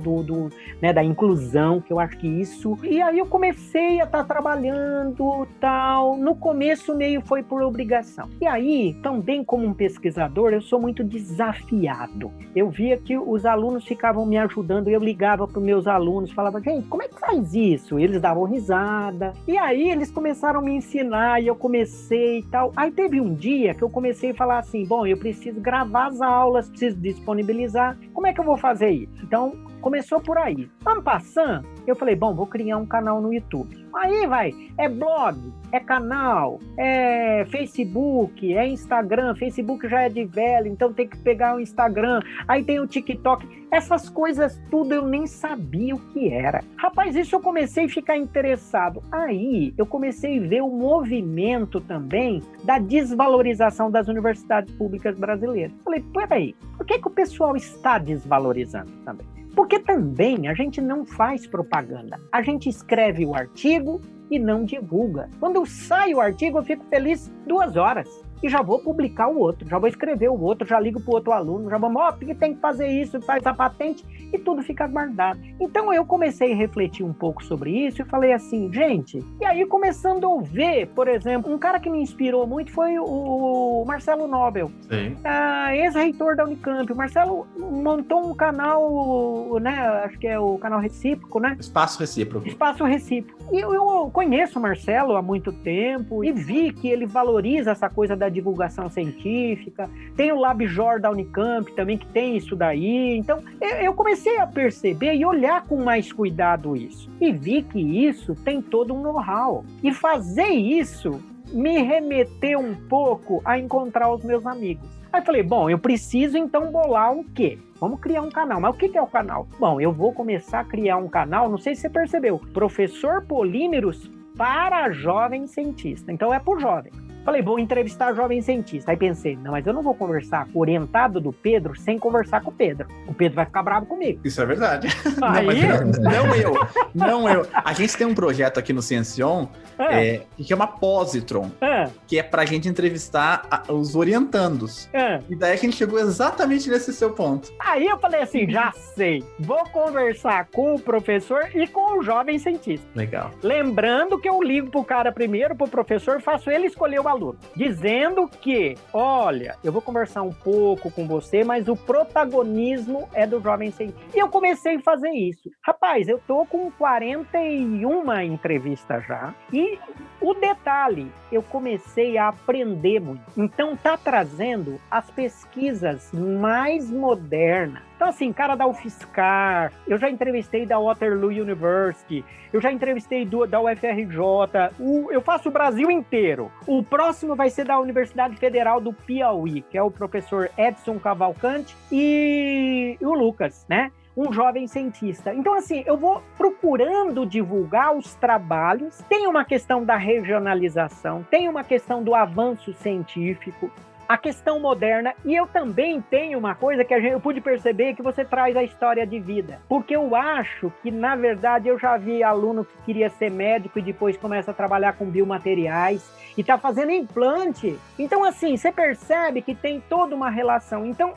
né, da inclusão, que eu acho que isso... E aí eu comecei a estar trabalhando, tal. No começo, meio foi por obrigação. E aí, também como um pesquisador, eu sou muito desafiado. Eu via que os alunos ficavam me ajudando, eu ligava para os meus alunos, falava, gente, como é que faz isso? E eles davam risada. E aí, eles começaram a me ensinar, e eu comecei e tal. Aí teve um dia que eu comecei a falar assim, bom, eu preciso gravar as aulas, preciso disponibilizar, como é que eu vou fazer isso? Então, começou por aí. En passant, eu falei, bom, vou criar um canal no YouTube. Aí é blog, é canal, é Facebook, é Instagram. Facebook já é de velho, então tem que pegar o Instagram. Aí tem o TikTok. Essas coisas tudo eu nem sabia o que era. Rapaz, isso eu comecei a ficar interessado. Aí eu comecei a ver o movimento também da desvalorização das universidades públicas brasileiras. Falei, peraí, por que o pessoal está desvalorizando também? Porque também a gente não faz propaganda. A gente escreve o artigo e não divulga. Quando sai o artigo, eu fico feliz 2 horas. E já vou publicar o outro, já vou escrever o outro, já ligo para o outro aluno, já vamos, porque tem que fazer isso, faz a patente, e tudo fica guardado. Então eu comecei a refletir um pouco sobre isso e falei assim, gente, e aí começando a ver, por exemplo, um cara que me inspirou muito foi o Marcelo Nobel, ex-reitor da Unicamp. O Marcelo montou um canal, né, acho que é o canal Recíproco, né? Espaço Recíproco. Espaço Recíproco. E eu conheço o Marcelo há muito tempo e vi que ele valoriza essa coisa da divulgação científica. Tem o LabJOR da Unicamp também, que tem isso daí. Então, eu comecei a perceber e olhar com mais cuidado isso. E vi que isso tem todo um know-how. E fazer isso me remeteu um pouco a encontrar os meus amigos. Aí falei, bom, eu preciso então bolar um quê? Vamos criar um canal. Mas o que é o canal? Bom, eu vou começar a criar um canal, não sei se você percebeu, Professor Polímeros para jovem cientista. Então é por jovem. Falei, vou entrevistar jovem cientista. Aí pensei, não, mas eu não vou conversar com o orientado do Pedro sem conversar com o Pedro. O Pedro vai ficar bravo comigo. Isso é verdade. Aí... Não eu. A gente tem um projeto aqui no Ciencion que chama Positron, que é pra gente entrevistar os orientandos. E daí a gente chegou exatamente nesse seu ponto. Aí eu falei assim, já sei. Vou conversar com o professor e com o jovem cientista. Legal. Lembrando que eu ligo pro cara primeiro, pro professor, faço ele escolher o aluno, dizendo que, olha, eu vou conversar um pouco com você, mas o protagonismo é do jovem cientista. E eu comecei a fazer isso. Rapaz, eu tô com 41 entrevistas já, e o detalhe, eu comecei a aprender muito. Então tá trazendo as pesquisas mais modernas, Então, assim, cara da UFSCar, eu já entrevistei da Waterloo University, eu já entrevistei da UFRJ, eu faço o Brasil inteiro. O próximo vai ser da Universidade Federal do Piauí, que é o professor Edson Cavalcante e o Lucas, né? Um jovem cientista. Então, assim, eu vou procurando divulgar os trabalhos. Tem uma questão da regionalização, tem uma questão do avanço científico, a questão moderna, e eu também tenho uma coisa que eu pude perceber, que você traz a história de vida. Porque eu acho que, na verdade, eu já vi aluno que queria ser médico e depois começa a trabalhar com biomateriais e está fazendo implante. Então, assim, você percebe que tem toda uma relação. Então,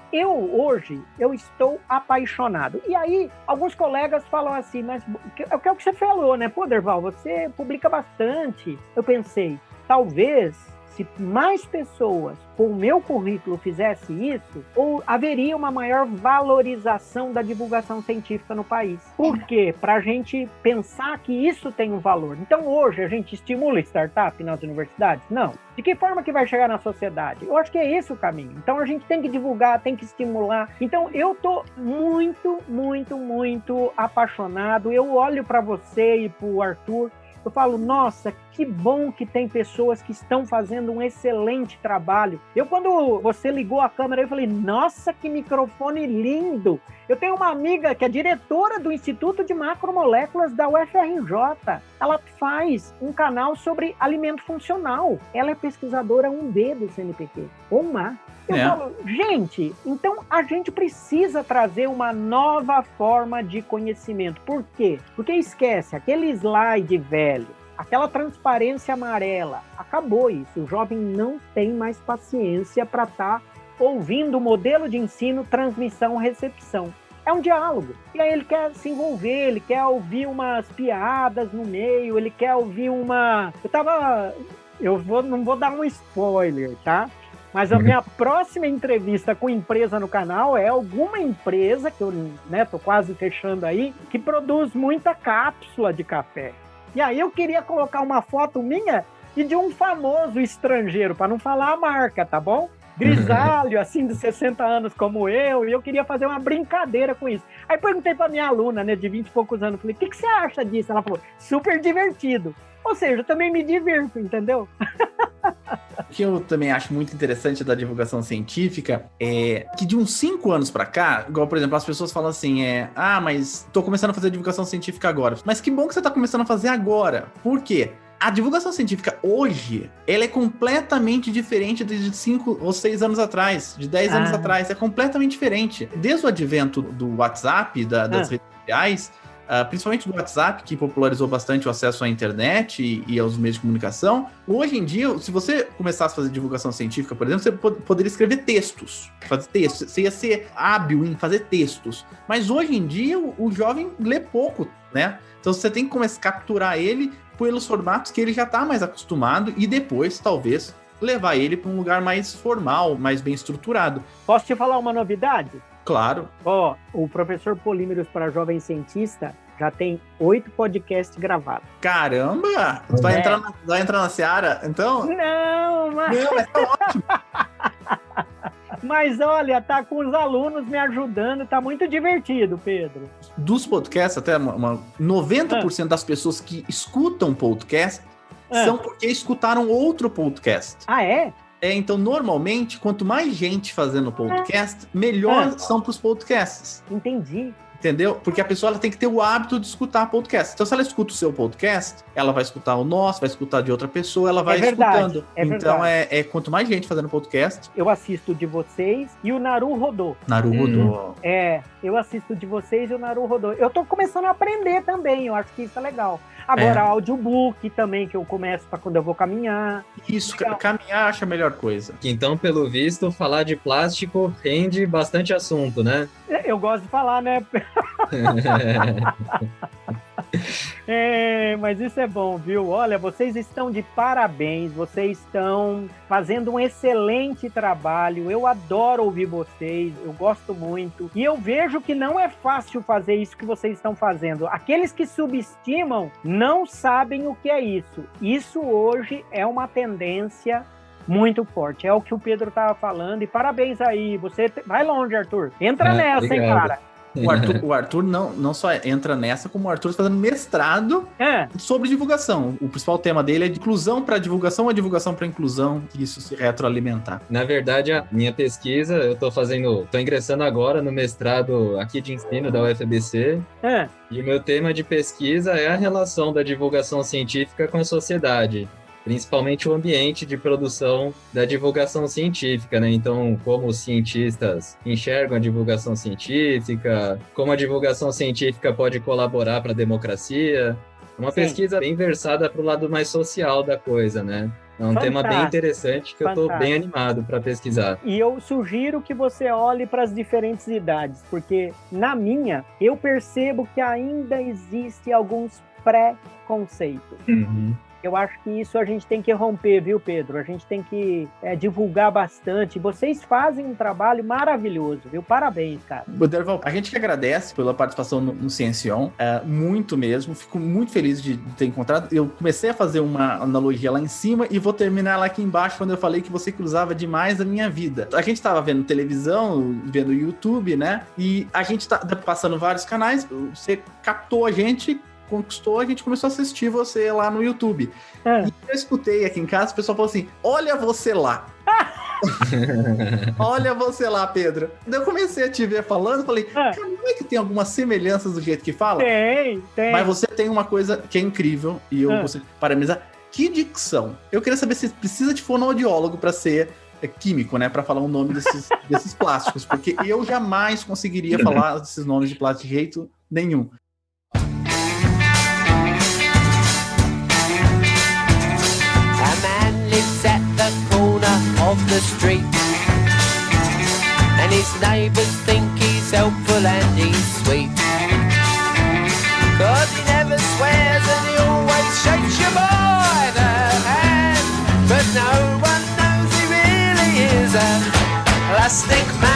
hoje, eu estou apaixonado. E aí, alguns colegas falam assim, mas é o que você falou, né? Pô, Derval, você publica bastante. Eu pensei, talvez, se mais pessoas com o meu currículo fizesse isso, ou haveria uma maior valorização da divulgação científica no país. Por quê? Para a gente pensar que isso tem um valor. Então, hoje, a gente estimula startup nas universidades? Não. De que forma que vai chegar na sociedade? Eu acho que é esse o caminho. Então, a gente tem que divulgar, tem que estimular. Então, eu estou muito, muito, muito apaixonado. Eu olho para você e para o Arthur, eu falo, nossa, que bom que tem pessoas que estão fazendo um excelente trabalho. Quando você ligou a câmera, eu falei, nossa, que microfone lindo. Eu tenho uma amiga que é diretora do Instituto de Macromoléculas da UFRJ. Ela faz um canal sobre alimento funcional. Ela é pesquisadora 1B do CNPq, ou uma. Eu falo, gente, então a gente precisa trazer uma nova forma de conhecimento. Por quê? Porque esquece, aquele slide velho, aquela transparência amarela, acabou isso. O jovem não tem mais paciência para estar ouvindo o modelo de ensino, transmissão, recepção. É um diálogo. E aí ele quer se envolver, ele quer ouvir umas piadas no meio, ele quer ouvir uma... não vou dar um spoiler, tá? Mas a minha próxima entrevista com empresa no canal é alguma empresa, que eu tô quase fechando aí, que produz muita cápsula de café. E aí eu queria colocar uma foto minha e de um famoso estrangeiro, para não falar a marca, tá bom? Grisalho, assim, de 60 anos como eu, e eu queria fazer uma brincadeira com isso. Aí perguntei para minha aluna, né, de 20 e poucos anos, falei, o que você acha disso? Ela falou, super divertido. Ou seja, eu também me divirto, entendeu? O que eu também acho muito interessante da divulgação científica é que de uns 5 anos pra cá, igual, por exemplo, as pessoas falam assim, mas tô começando a fazer divulgação científica agora. Mas que bom que você tá começando a fazer agora. Por quê? A divulgação científica hoje, ela é completamente diferente de 5 ou 6 anos atrás, de 10 anos atrás. É completamente diferente. Desde o advento do WhatsApp, das redes sociais, principalmente do WhatsApp, que popularizou bastante o acesso à internet e aos meios de comunicação. Hoje em dia, se você começasse a fazer divulgação científica, por exemplo, você poderia escrever textos, fazer textos, você ia ser hábil em fazer textos. Mas hoje em dia, o jovem lê pouco, né? Então você tem que começar a capturar ele pelos formatos que ele já está mais acostumado e depois, talvez, levar ele para um lugar mais formal, mais bem estruturado. Posso te falar uma novidade? Claro. O professor Polímeros para Jovem Cientista já tem 8 podcasts gravados. Caramba! Vai entrar na seara, então? Não, mas tá ótimo. Mas olha, tá com os alunos me ajudando, tá muito divertido, Pedro. Dos podcasts, até 90% das pessoas que escutam podcast são porque escutaram outro podcast. Ah, é? Então, normalmente, quanto mais gente fazendo podcast, melhor são para os podcasts. Entendi. Entendeu? Porque a pessoa ela tem que ter o hábito de escutar podcast. Então, se ela escuta o seu podcast, ela vai escutar o nosso, vai escutar de outra pessoa, ela vai escutando. Então, quanto mais gente fazendo podcast... Eu assisto de vocês e o Naru rodou. Eu assisto de vocês e o Naru rodou. Eu tô começando a aprender também, eu acho que isso é legal. Agora, audiobook também, que eu começo para quando eu vou caminhar. Isso, caminhar acho a melhor coisa. Então, pelo visto, falar de plástico rende bastante assunto, né? Eu gosto de falar, né? Mas isso é bom, viu? Olha, vocês estão de parabéns, vocês estão fazendo um excelente trabalho, eu adoro ouvir vocês, eu gosto muito, e eu vejo que não é fácil fazer isso que vocês estão fazendo. Aqueles que subestimam não sabem o que é isso. Isso hoje é uma tendência muito forte. É o que o Pedro estava falando. E parabéns aí. Você vai longe, Arthur. Entra nessa, obrigado. hein, cara. O Arthur não só entra nessa, como o Arthur está fazendo mestrado sobre divulgação. O principal tema dele é de inclusão para divulgação, a divulgação para inclusão, e isso se retroalimentar. Na verdade, a minha pesquisa, eu tô ingressando agora no mestrado aqui de ensino da UFBC. E o meu tema de pesquisa é a relação da divulgação científica com a sociedade. Principalmente o ambiente de produção da divulgação científica, né? Então, como os cientistas enxergam a divulgação científica, como a divulgação científica pode colaborar para a democracia. Uma pesquisa bem versada para o lado mais social da coisa, né? É um tema bem interessante que eu estou bem animado para pesquisar. E eu sugiro que você olhe para as diferentes idades, porque na minha, eu percebo que ainda existe alguns pré-conceitos. Eu acho que isso a gente tem que romper, viu, Pedro? A gente tem que divulgar bastante. Vocês fazem um trabalho maravilhoso, viu? Parabéns, cara. Derval, a gente que agradece pela participação no Ciencion, muito mesmo. Fico muito feliz de ter encontrado. Eu comecei a fazer uma analogia lá em cima e vou terminar lá aqui embaixo quando eu falei que você cruzava demais a minha vida. A gente estava vendo televisão, vendo YouTube, né? E a gente tá passando vários canais. Você captou a gente, conquistou, a gente começou a assistir você lá no YouTube. E eu escutei aqui em casa, o pessoal falou assim, olha você lá. Olha você lá, Pedro. Daí eu comecei a te ver falando, falei, cara, não é que tem algumas semelhanças do jeito que fala? Tem. Mas você tem uma coisa que é incrível, e eu gostaria de parabenizar. Que dicção. Eu queria saber se precisa de fonoaudiólogo para ser químico, né, para falar o nome desses plásticos, porque eu jamais conseguiria falar desses nomes de plástico de jeito nenhum. At the corner of the street, and his neighbours think he's helpful and he's sweet, 'cause he never swears and he always shakes your boy the hand, but no one knows he really is a plastic man.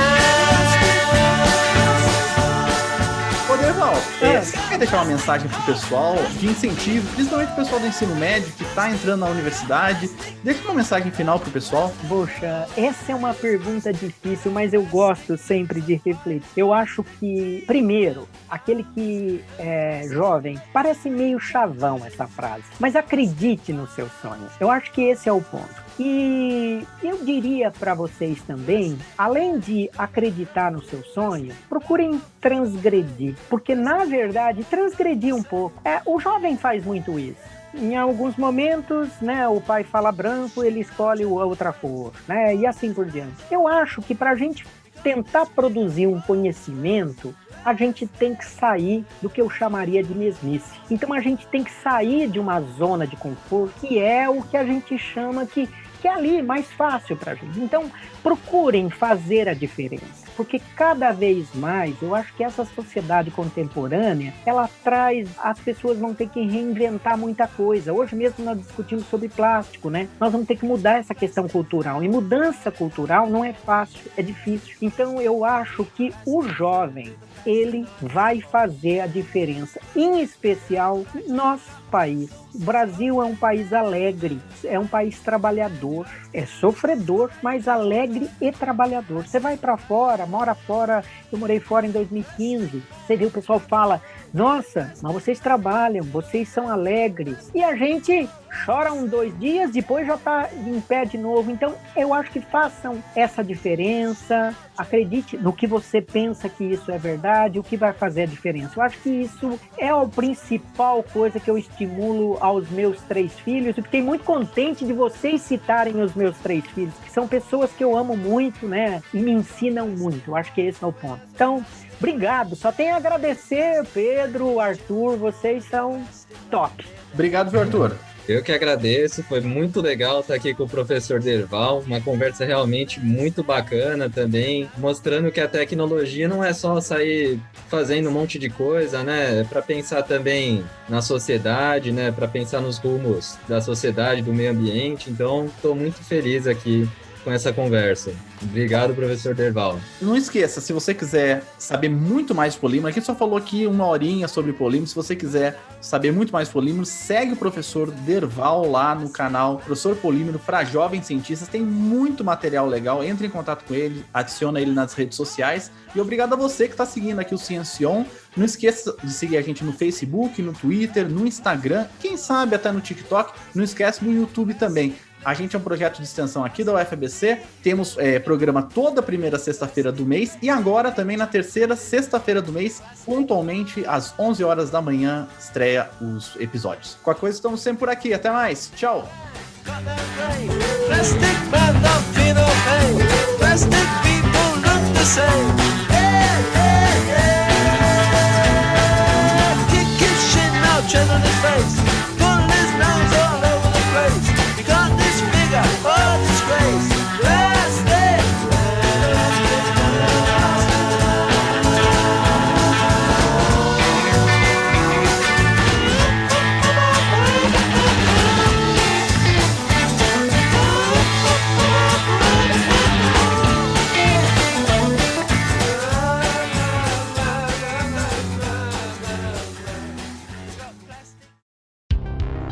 Você quer deixar uma mensagem pro pessoal de incentivo, principalmente o pessoal do ensino médio que tá entrando na universidade? Deixa uma mensagem final pro pessoal. Poxa, essa é uma pergunta difícil, mas eu gosto sempre de refletir. Eu acho que, primeiro, aquele que é jovem, parece meio chavão essa frase, mas acredite nos seus sonhos. Eu acho que esse é o ponto. E eu diria para vocês também, além de acreditar no seu sonho, procurem transgredir, porque na verdade transgredir um pouco. O jovem faz muito isso. Em alguns momentos, né, o pai fala branco, ele escolhe outra cor, né, e assim por diante. Eu acho que para a gente tentar produzir um conhecimento, a gente tem que sair do que eu chamaria de mesmice. Então a gente tem que sair de uma zona de conforto, que é o que a gente chama que é ali mais fácil para a gente. Então, procurem fazer a diferença, porque cada vez mais, eu acho que essa sociedade contemporânea, ela traz, as pessoas vão ter que reinventar muita coisa. Hoje mesmo nós discutimos sobre plástico, né? Nós vamos ter que mudar essa questão cultural, e mudança cultural não é fácil, é difícil. Então, eu acho que o jovem, ele vai fazer a diferença, em especial nosso país. O Brasil é um país alegre, é um país trabalhador, é sofredor, mas alegre e trabalhador. Você vai para fora, mora fora, eu morei fora em 2015, você vê o pessoal fala, nossa, mas vocês trabalham, vocês são alegres. E a gente chora 2 dias, depois já está em pé de novo. Então, eu acho que façam essa diferença, acredite no que você pensa que isso é verdade, o que vai fazer a diferença. Eu acho que isso é a principal coisa que eu estimulo aos meus 3 filhos, e fiquei muito contente de vocês citarem os meus 3 filhos, que são pessoas que eu amo muito, né, e me ensinam muito. Eu acho que esse é o ponto. Então, obrigado, só tenho a agradecer, Pedro, Arthur, vocês são top. Obrigado, viu, Arthur? Eu que agradeço, foi muito legal estar aqui com o professor Derval, uma conversa realmente muito bacana também, mostrando que a tecnologia não é só sair fazendo um monte de coisa, né? É para pensar também na sociedade, né? Para pensar nos rumos da sociedade, do meio ambiente. Então, estou muito feliz aqui com essa conversa. Obrigado, professor Derval. Não esqueça, se você quiser saber muito mais de polímero, a gente só falou aqui 1 horinha sobre polímero. Se você quiser saber muito mais de polímero, segue o professor Derval lá no canal Professor Polímero para Jovens Cientistas. Tem muito material legal. Entre em contato com ele, adiciona ele nas redes sociais. E obrigado a você que está seguindo aqui o Ciencion. Não esqueça de seguir a gente no Facebook, no Twitter, no Instagram, quem sabe até no TikTok. Não esquece do YouTube também. A gente é um projeto de extensão aqui da UFABC, temos programa toda primeira sexta-feira do mês e agora também na terceira sexta-feira do mês, pontualmente às 11 horas da manhã, estreia os episódios. Qualquer coisa, estamos sempre por aqui. Até mais. Tchau!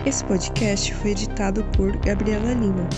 Esse podcast foi editado por Gabriela Lima.